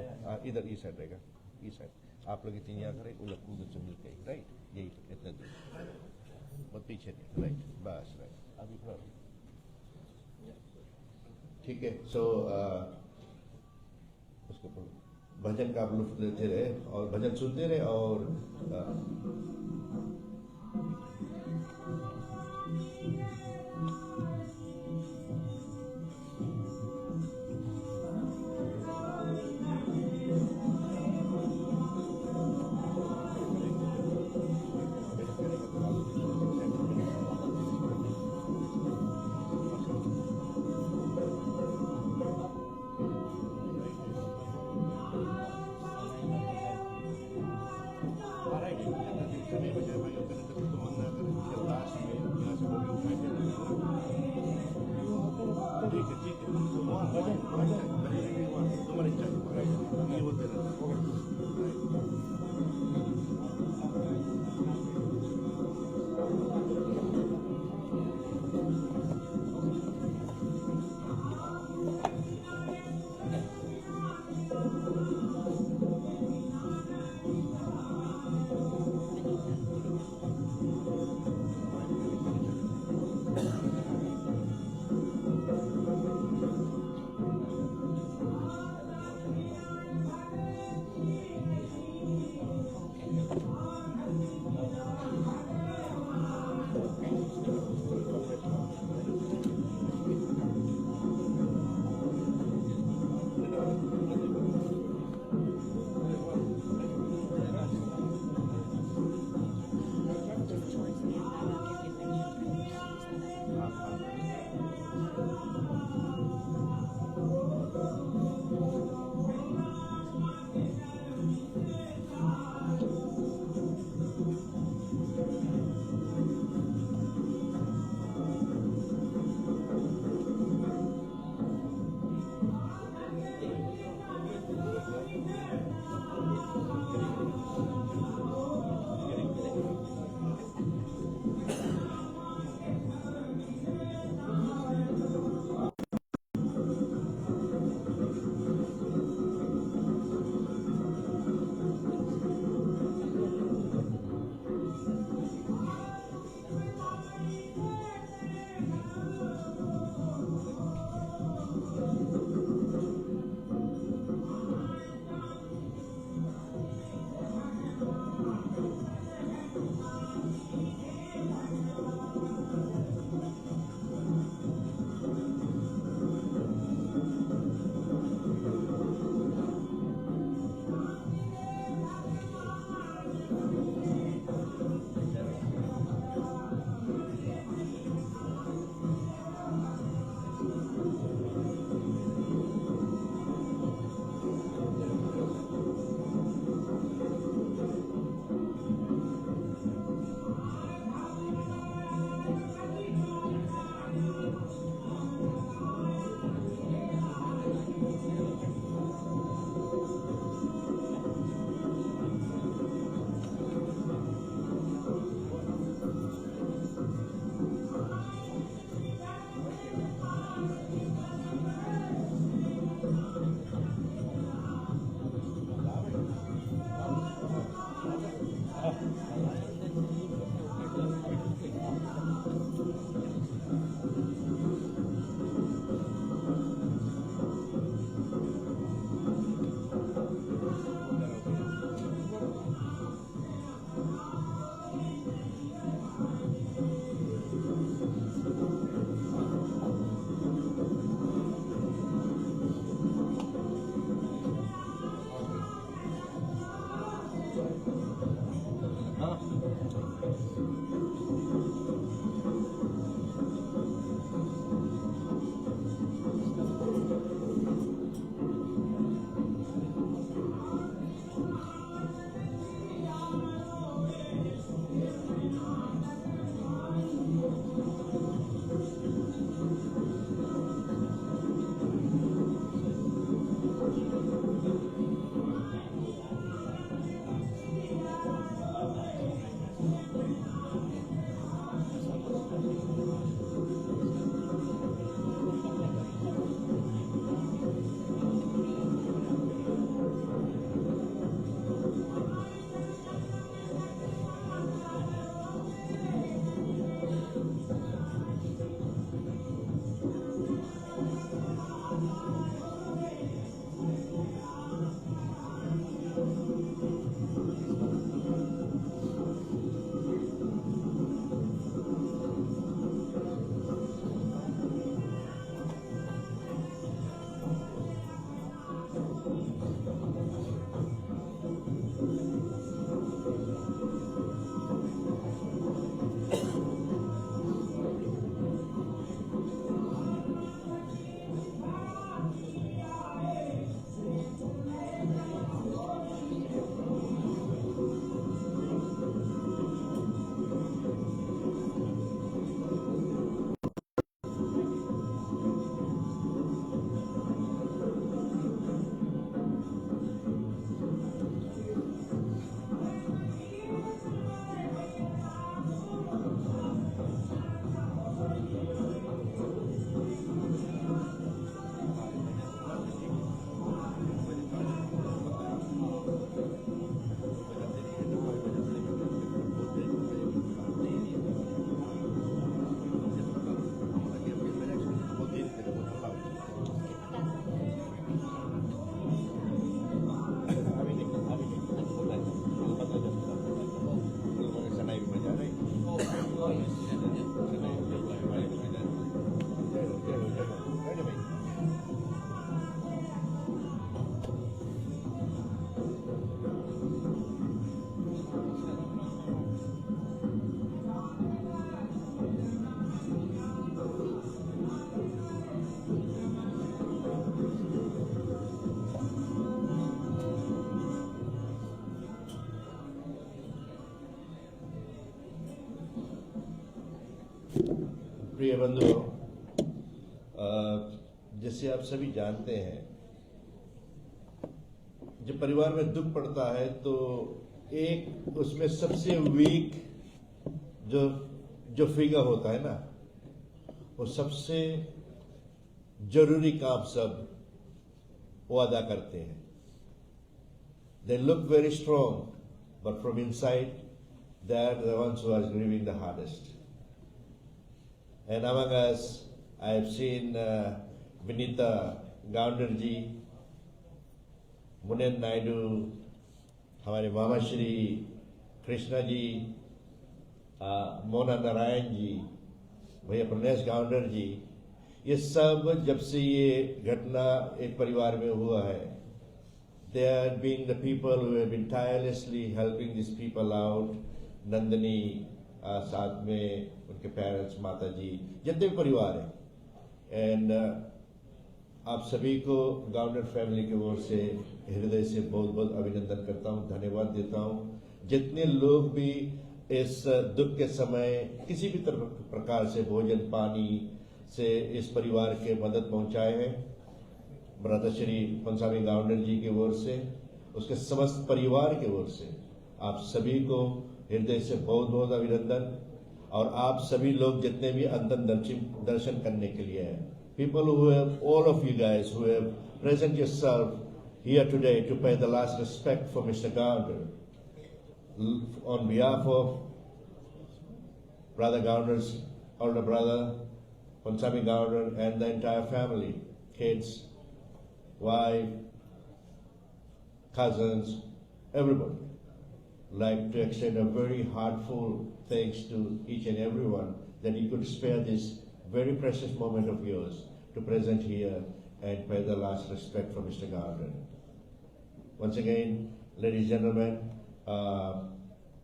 इधर इस साइड रहेगा, इस साइड. आप लोग इतनी यहाँ खड़े, उधर से मिलके, राइट? यही इतना दूर, बहुत पीछे नहीं, राइट? बस राइट. अभी खड़ा, ठीक है? सो उसको भजन का आप लुत्फ लेते रहे, और भजन सुनते रहे, और प्रिय बंधुओं, जैसे आप सभी जानते हैं, जब परिवार में दुख पड़ता है तो एक उसमें सबसे वीक जो फिगर होता है ना, वो सबसे जरूरी काम सब वो अदा करते हैं. They look very strong, but from inside, they are the ones who are grieving the hardest. And among us, I have seen Vinita Gounder ji, मुनेन Naidu, हमारे मामा श्री कृष्णा जी, मोना नारायण जी, भैया प्रनेश गाउंडर जी, ये सब जब से ये घटना एक परिवार में हुआ है, they are being the people who have been tirelessly helping these people out. Nandini साथ में उनके पेरेंट्स, माता जी, जितने भी परिवार हैं, एंड आप सभी को गाउंडर फैमिली की ओर से हृदय से बहुत बहुत अभिनंदन करता हूँ, धन्यवाद देता हूँ. जितने लोग भी इस दुख के समय किसी भी प्रकार से भोजन पानी से इस परिवार के मदद पहुंचाए हैं, ब्रदर श्री पंसामी गाउंडर जी की ओर से, उसके समस्त परिवार की ओर से आप सभी को हृदय से बहुत बहुत अभिनंदन. और आप सभी लोग जितने भी अंतिम दर्शन करने के लिए हैं, people who have, all of you guys who have present yourself here today to pay the last respect for Mr. Gounder, on behalf of Brother Gounder's older brother, Pansami Gounder, and the entire family, kids, wife, cousins, everybody, like to extend a very heartful thanks to each and everyone that you could spare this very precious moment of yours to present here and pay the last respect for Mr. Gounder. Once again, ladies and gentlemen,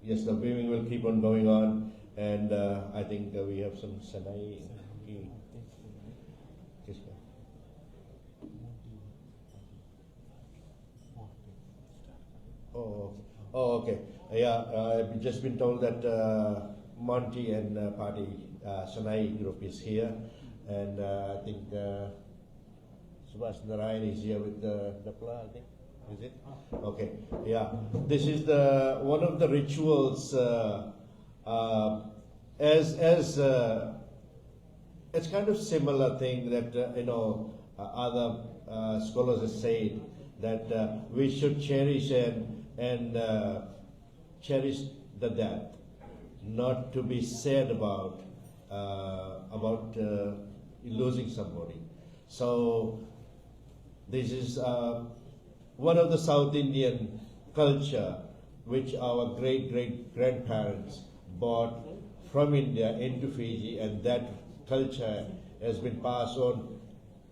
yes, the viewing will keep on going on, and I think we have some Sanai. Oh, okay. Yeah, I've just been told that Monty and party Sanai group is here, and I think Subhash Narayan is here with Dapla, I think. Is it? Okay. Yeah. This is the one of the rituals. It's kind of similar thing that other scholars have said that we should cherish and cherish the death, not to be sad about losing somebody. So this is one of the South Indian culture which our great grandparents brought from India into Fiji, and that culture has been passed on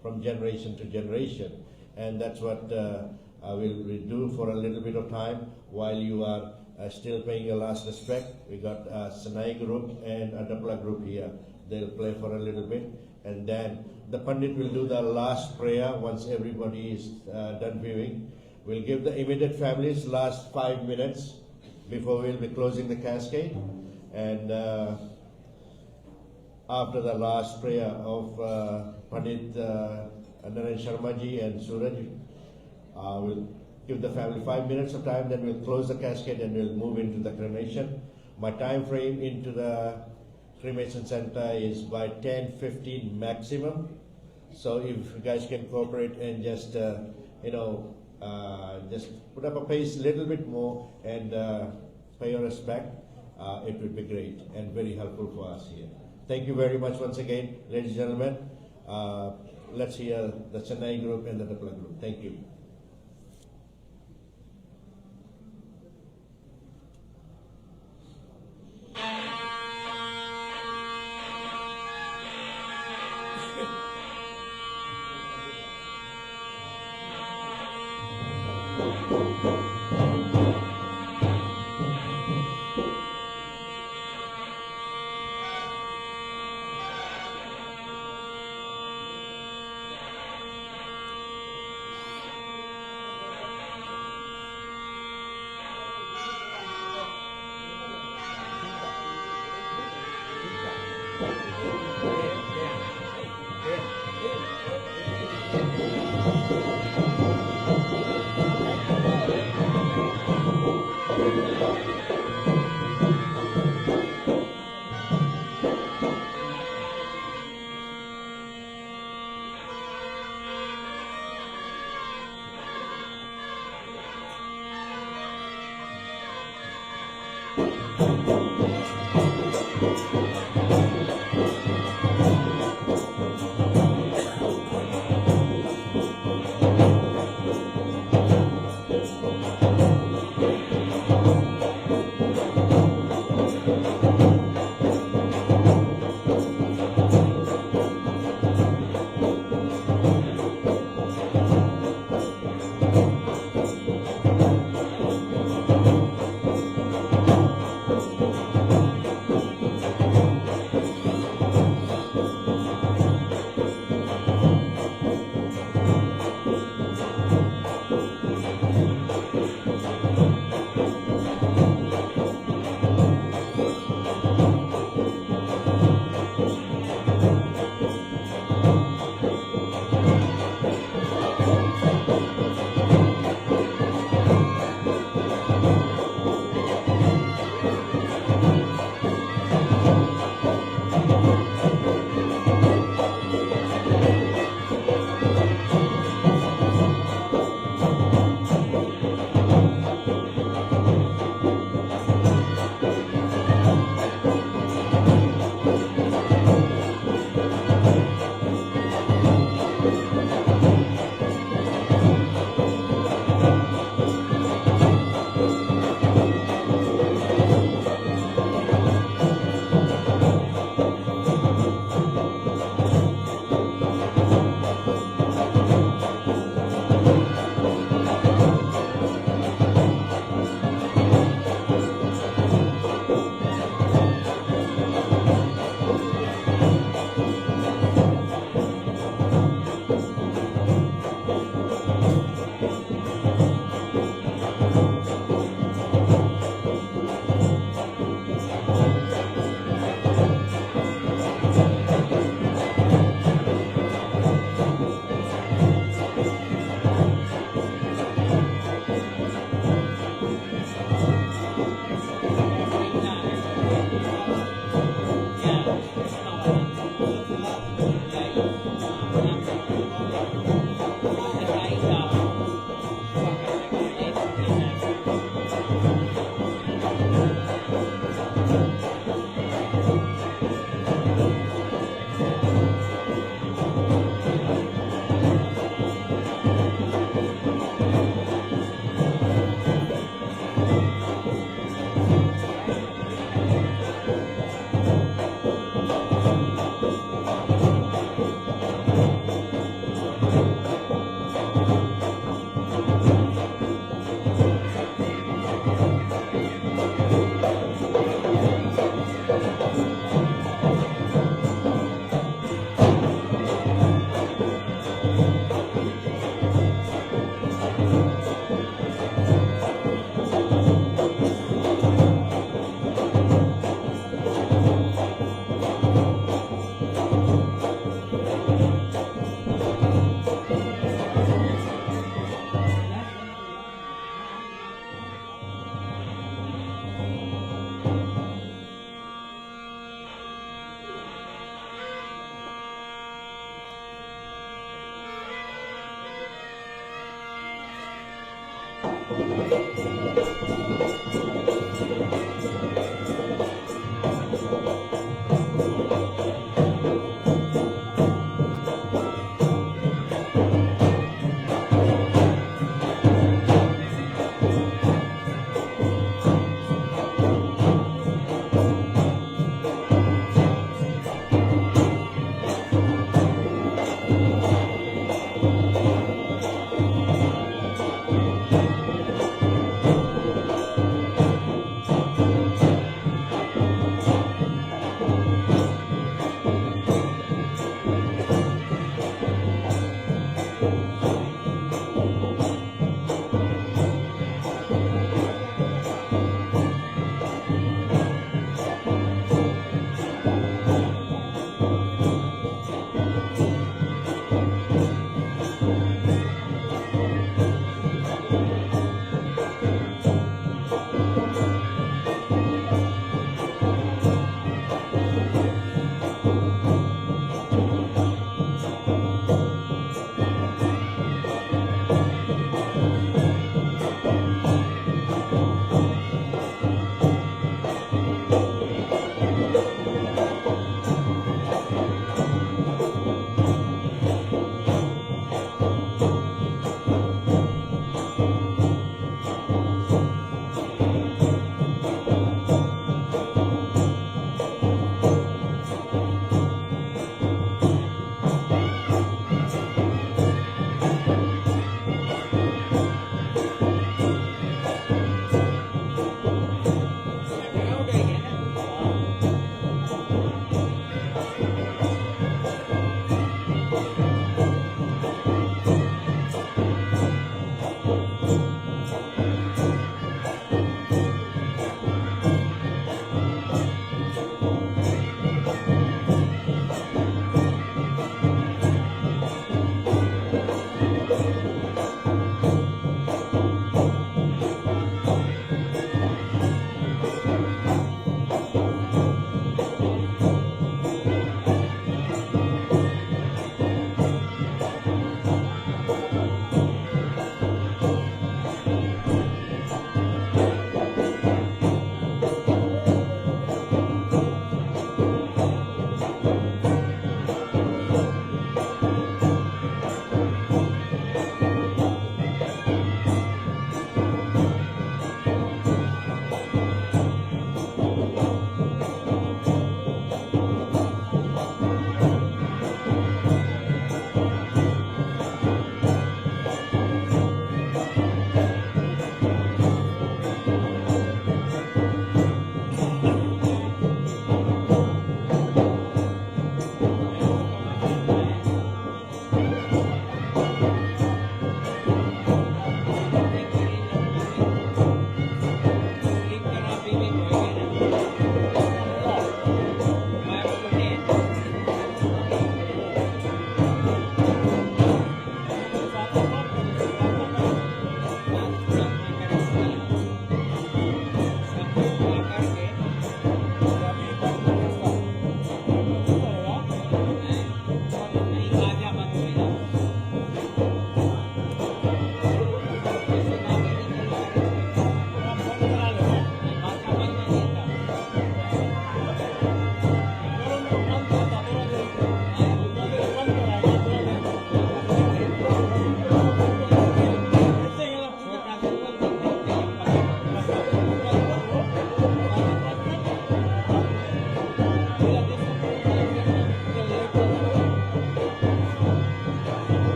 from generation to generation, and that's what we'll do for a little bit of time while you are still paying your last respect. We got a Sanai group and a Dapla group here. They'll play for a little bit, and then the Pandit will do the last prayer once everybody is done viewing. We'll give the immediate families last 5 minutes before we'll be closing the cascade, and after the last prayer of Pandit Naren Sharma ji and Suraj, we'll give the family 5 minutes of time, then we'll close the cascade and we'll move into the cremation. My time frame into the cremation center is by 10:15 maximum. So if you guys can cooperate and just just put up a pace a little bit more and pay your respect, it would be great and very helpful for us here. Thank you very much once again, ladies and gentlemen. Let's hear the Chennai group and the Dapla group. Thank you.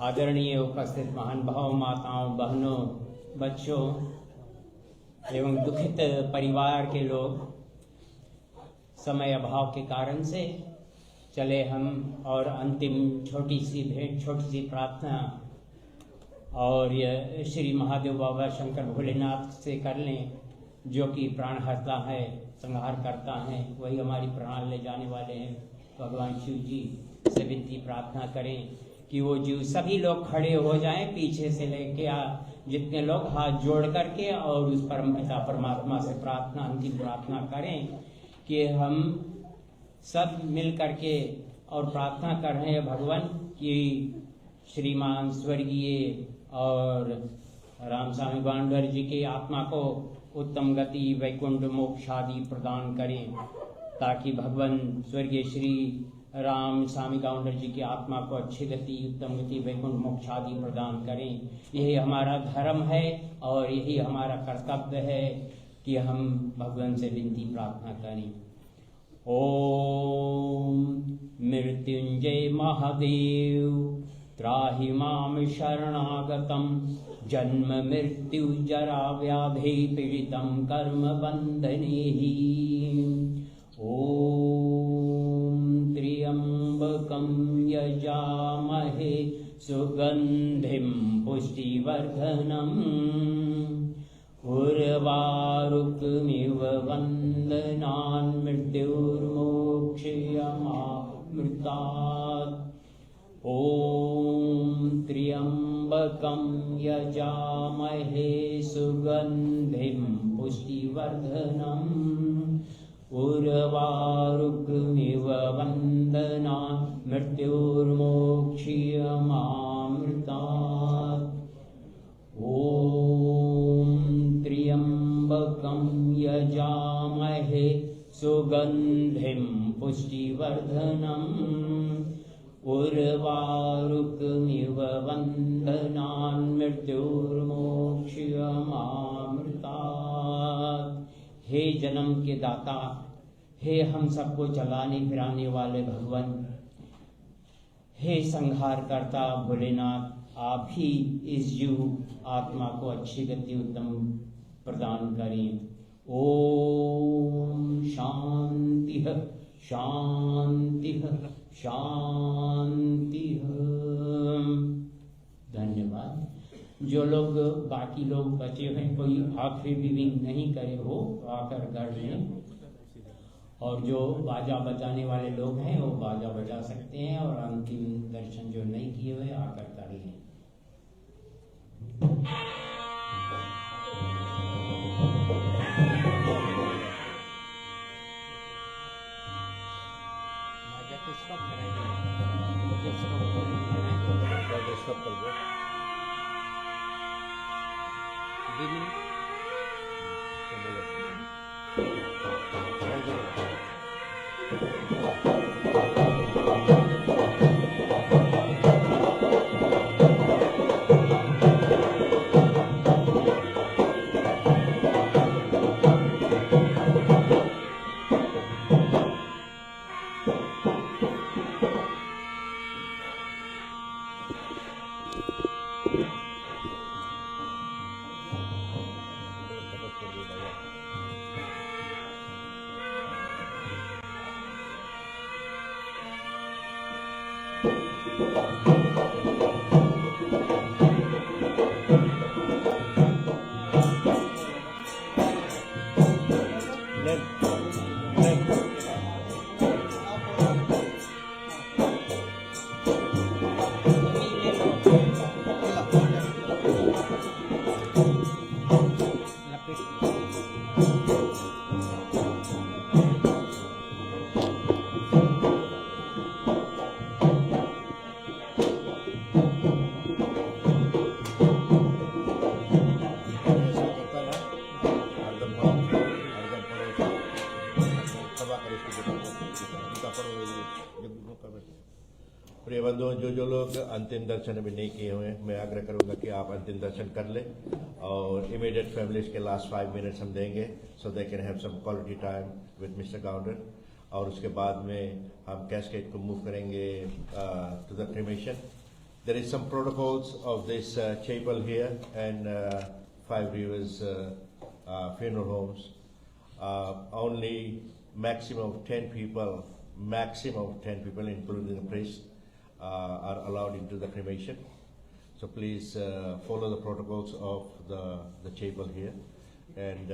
आदरणीय उपस्थित महान भाव माताओं, बहनों, बच्चों एवं दुखित परिवार के लोग, समय अभाव के कारण से चले हम और अंतिम छोटी सी भेंट, छोटी सी प्रार्थना और ये श्री महादेव बाबा शंकर भोलेनाथ से कर लें, जो कि प्राणहर्ता है, संहार करता है, वही हमारी प्राण ले जाने वाले हैं। भगवान शिव जी से विनती प्रार्थना करें कि वो जीव सभी लोग खड़े हो जाएं, पीछे से लेके जितने लोग हाथ जोड़ करके और उस परम पिता परमात्मा से प्रार्थना, अंतिम प्रार्थना करें कि हम सब मिल करके और प्रार्थना कर रहे हैं भगवान कि श्रीमान स्वर्गीय और रामस्वामी गौंडर जी की आत्मा को उत्तम गति, वैकुंठ मोक्ष आदि प्रदान करें, ताकि भगवान स्वर्गीय श्री राम स्वामी गौंडर जी की आत्मा को अच्छी गति, उत्तम गति, वैकुंठ मोक्ष आदि प्रदान करें। यही हमारा धर्म है और यही हमारा कर्तव्य है कि हम भगवान से विनती प्रार्थना करें। ओम मृत्युंजय महादेव त्राहि माम शरणागतम जन्म मृत्यु जरा व्याधि पीड़ितं कर्म बंधनेहि। ओम त्र्यंबकं यजामहे सुगंधिं पुष्टिवर्धनम् उर्वारुकमिव वन्दनान् मृत्युर्मोक्षयमामृतात्। ॐ त्र्यंबकं यजामहे सुगंधिं पुष्टिवर्धनम् उर्वारुकमिव वन्दनान् मृत्युर्मोक्षयमामृतात्। ॐ त्र्यंबकं यजामहे सुगंधिं पुष्टिवर्धनम् उर्वारुकमिव वन्दनान् मृत्युर्मोक्षयमामृतात्। हे जन्म के दाता, हे हम सबको चलाने फिराने वाले भगवान, हे संहार करता भोलेनाथ, आप ही इस जीव आत्मा को अच्छी गति उत्तम प्रदान करें। ओम शांति शांति शांति। धन्यवाद। जो लोग बाकी लोग बचे हैं, कोई आखिरी विविंग नहीं करे हो तो आकर कर लें, और जो बाजा बजाने वाले लोग हैं वो बाजा बजा सकते हैं, और अंतिम दर्शन जो नहीं किए हुए आकर कर लें। बाजा किसको करेंगे? किसको करेंगे? बिनी प्रिय बंधुओं, जो लोग अंतिम दर्शन अभी नहीं किए हुए, मैं आग्रह करूंगा कि आप अंतिम दर्शन कर लें, और इमीडिएट फैमिलीज के लास्ट 5 मिनट्स हम देंगे so they can have some quality time with mister Gounder, और उसके बाद में हम कैस्केड को मूव करेंगे to the cremation, There is some protocols of this chapel here and Five Rivers funeral homes. Only maximum of 10 people, including the priest, are allowed into the cremation. So please follow the protocols of the chapel here, and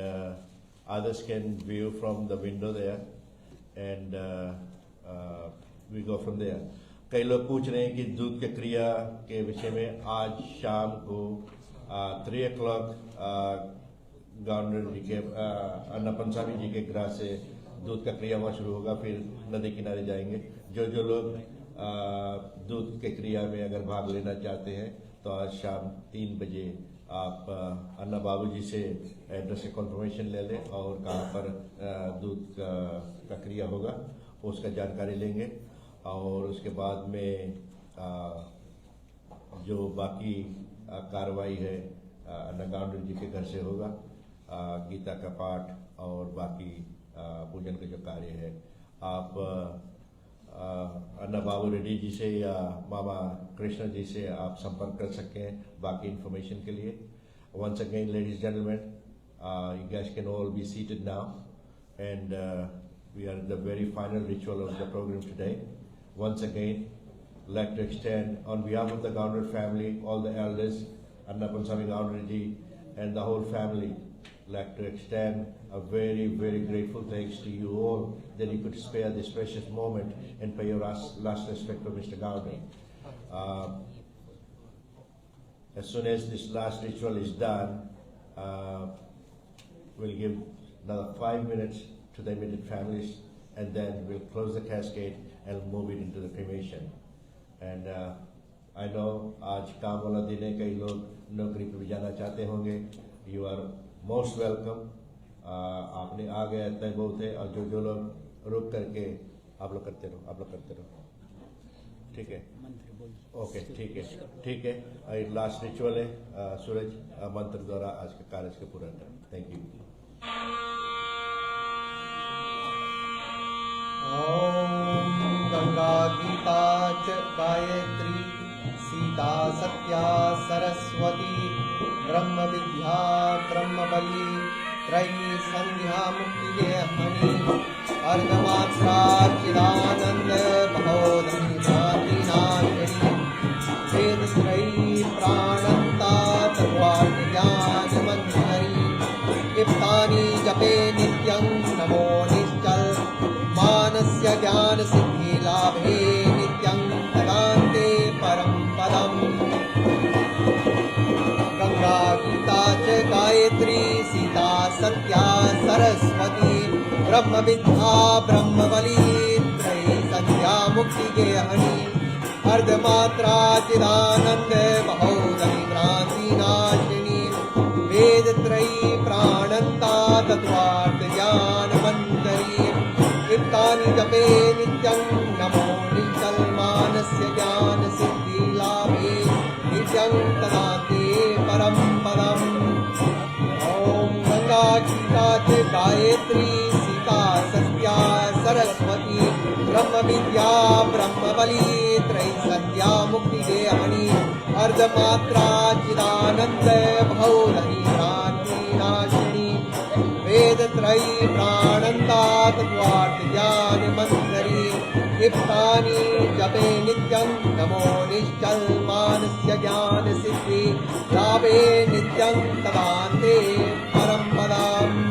others can view from the window there, and we go from there. कई लोग पूछ रहे हैं कि दूध के क्रिया के विषय में आज शाम को 3 o'clock गवर्नर जी के अन्नपन स्वामी जी के गृह से दूध का क्रिया हुआ शुरू होगा, फिर नदी किनारे जाएंगे। जो लोग दूध के क्रिया में अगर भाग लेना चाहते हैं तो आज शाम 3 बजे आप अन्ना बाबू जी से एड्रेस से कॉन्फर्मेशन ले लें और कहाँ पर दूध का क्रिया होगा उसका जानकारी लेंगे, और उसके बाद में जो बाकी कार्रवाई है अन्ना गवर्नर जी के घर से होगा। गीता का पाठ और बाकी पूजन का जो कार्य है आप अन्ना बाबू रेड्डी जी से या मामा कृष्ण जी से आप संपर्क कर सकते हैं बाकी इन्फॉर्मेशन के लिए। Once again, ladies and gentlemen, you guys can all be seated now, and we are at the very final ritual of the program today. Once again, I'd like to extend on behalf of the Gownder family, all the elders, Anna Pansami Gownder ji, and the whole family, I'd like to extend a very, very grateful thanks to you all that you could spare this precious moment and pay your last respect to Mr. Gownder. As soon as this last ritual is done, we'll give another 5 minutes to the immediate families, and then we'll close the cascade and move it into the cremation. And I know आज काम वाला दिन है, कई लोग नौकरी पे भी जाना चाहते होंगे। You are most welcome. आपने आ गया इतना बहुत है, और जो लोग रुक करके आप लोग करते रहो, ठीक है? ओके, ठीक है। लास्ट रिचुअल है, सूरज मंत्र द्वारा आज के कार्य के पूरा कर। Thank you. ओम गंगा गीता च गायत्री सीता सत्या सरस्वती ब्रह्म विद्या ब्रह्म बली त्रयी संध्या मुक्ति हनि अर्धमात्रा चिदानंद भवोधि नाति नाशिनी वेद त्रयी प्राणंता तत्वार्थ ज्ञान मंजरी इप्तानि जपे नित्यं नमो निश्चल मानस्य ज्ञान सिद्धि लाभे नित्यं तदान्ते परम पदम्। गंगा गीता च गायत्री सीता सत्या सरस्वती ब्रह्म विद्या ब्रह्म बली त्रयी संध्या मुक्ति गेहनी अर्धमात्रा चिदानंद बहुधनि भ्रांति नाशिनी वेद त्रयी प्राणंता तत्वार्थ ज्ञान मंजरी इत्तानि जपे नित्यं नमो निश्चल मानस्य ज्ञान सिद्धि लाभे नित्यं तदान्ते परम पदम्। ओम गंगा गीता च गायत्री सीता सत्या सरस्वती ब्रह्म विद्या ब्रह्म बली त्रयी संध्या मुक्ति गेहनी अर्धमात्रा चिदानंद बहुधनि भ्रांति नाशिनी वेद त्रयी प्राणंता तत्वार्थ ज्ञान मंजरी इप्तानि जपे नित्यं नमो निश्चल मानस्य ज्ञान सिद्धि लाभे नित्यं तदान्ते परम पदम्।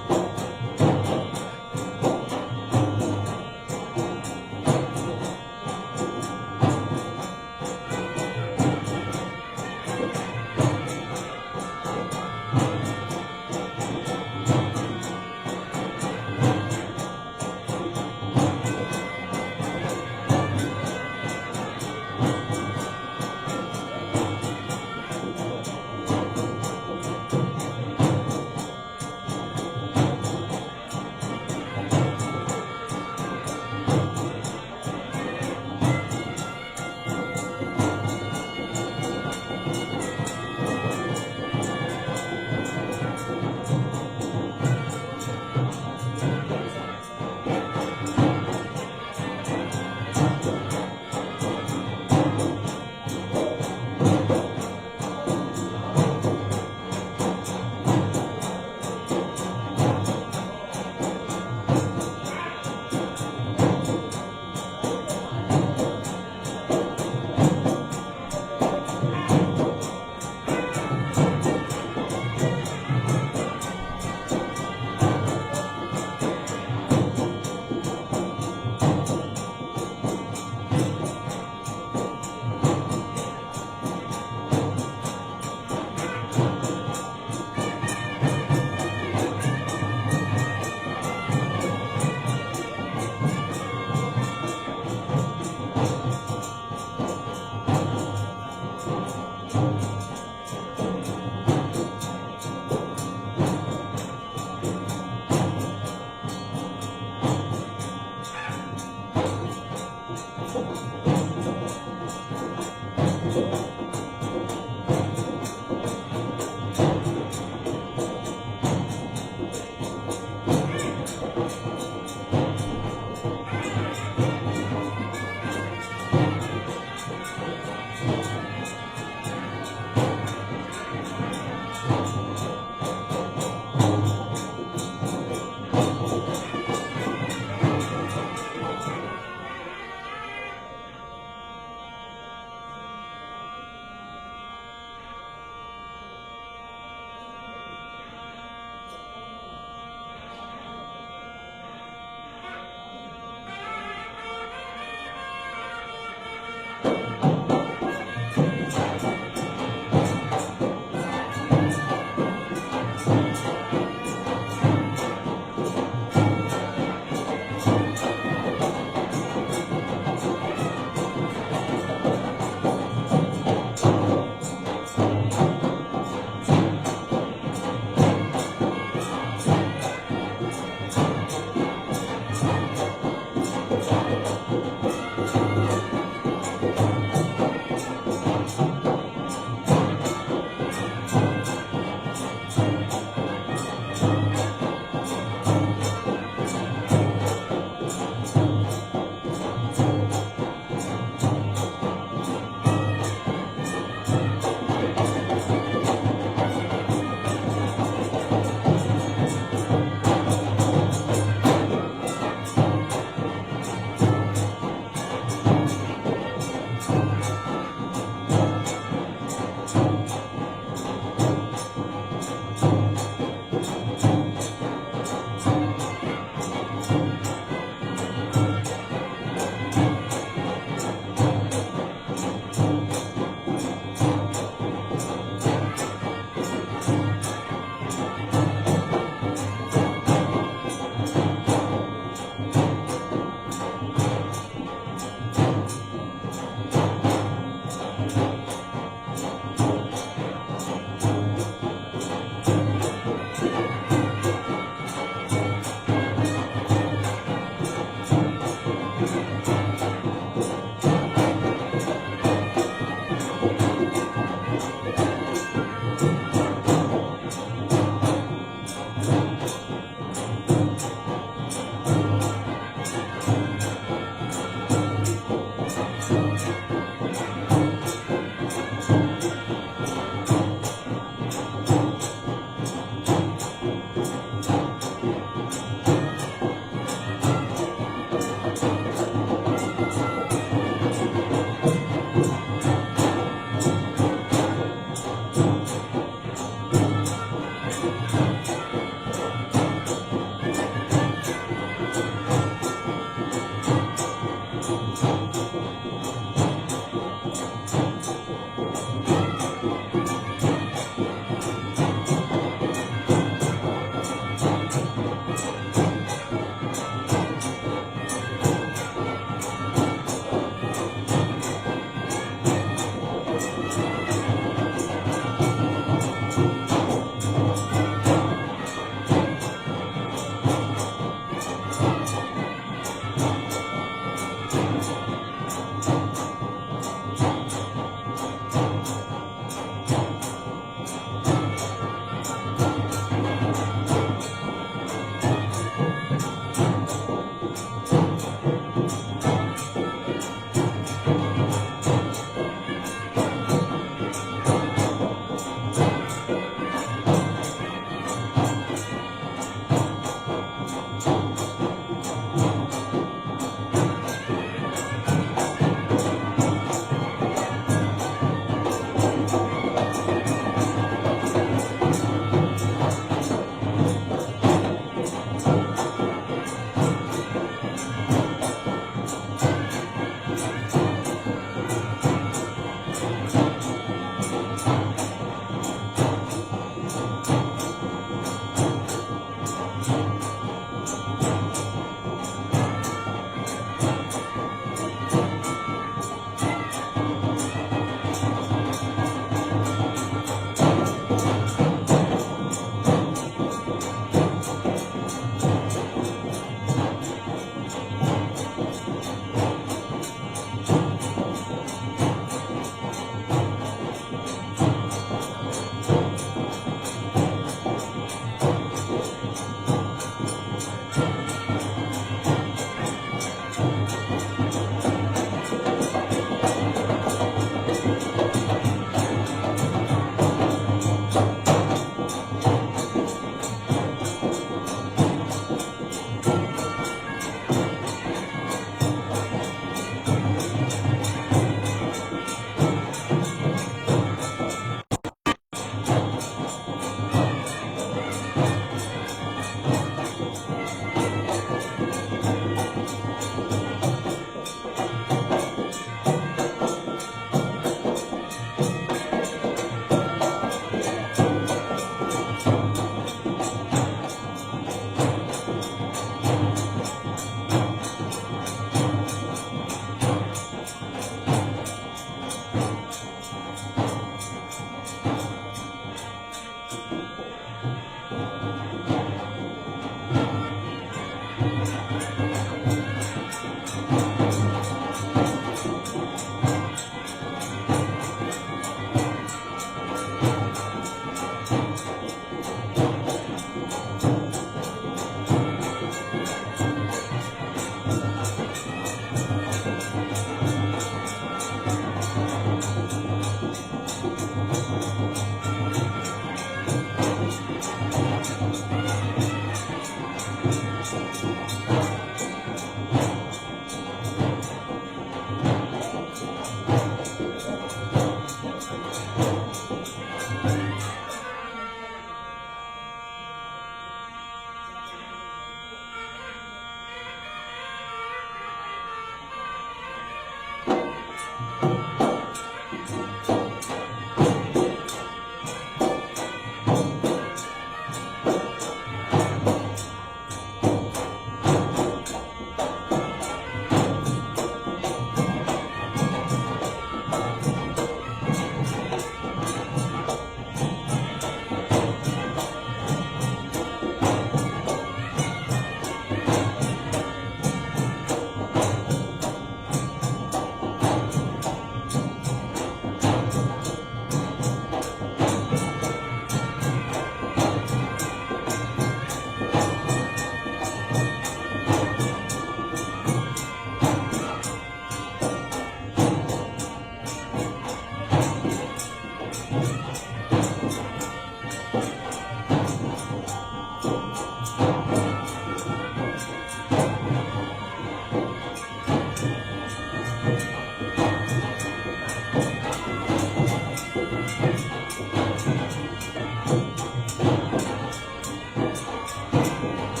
Thank you.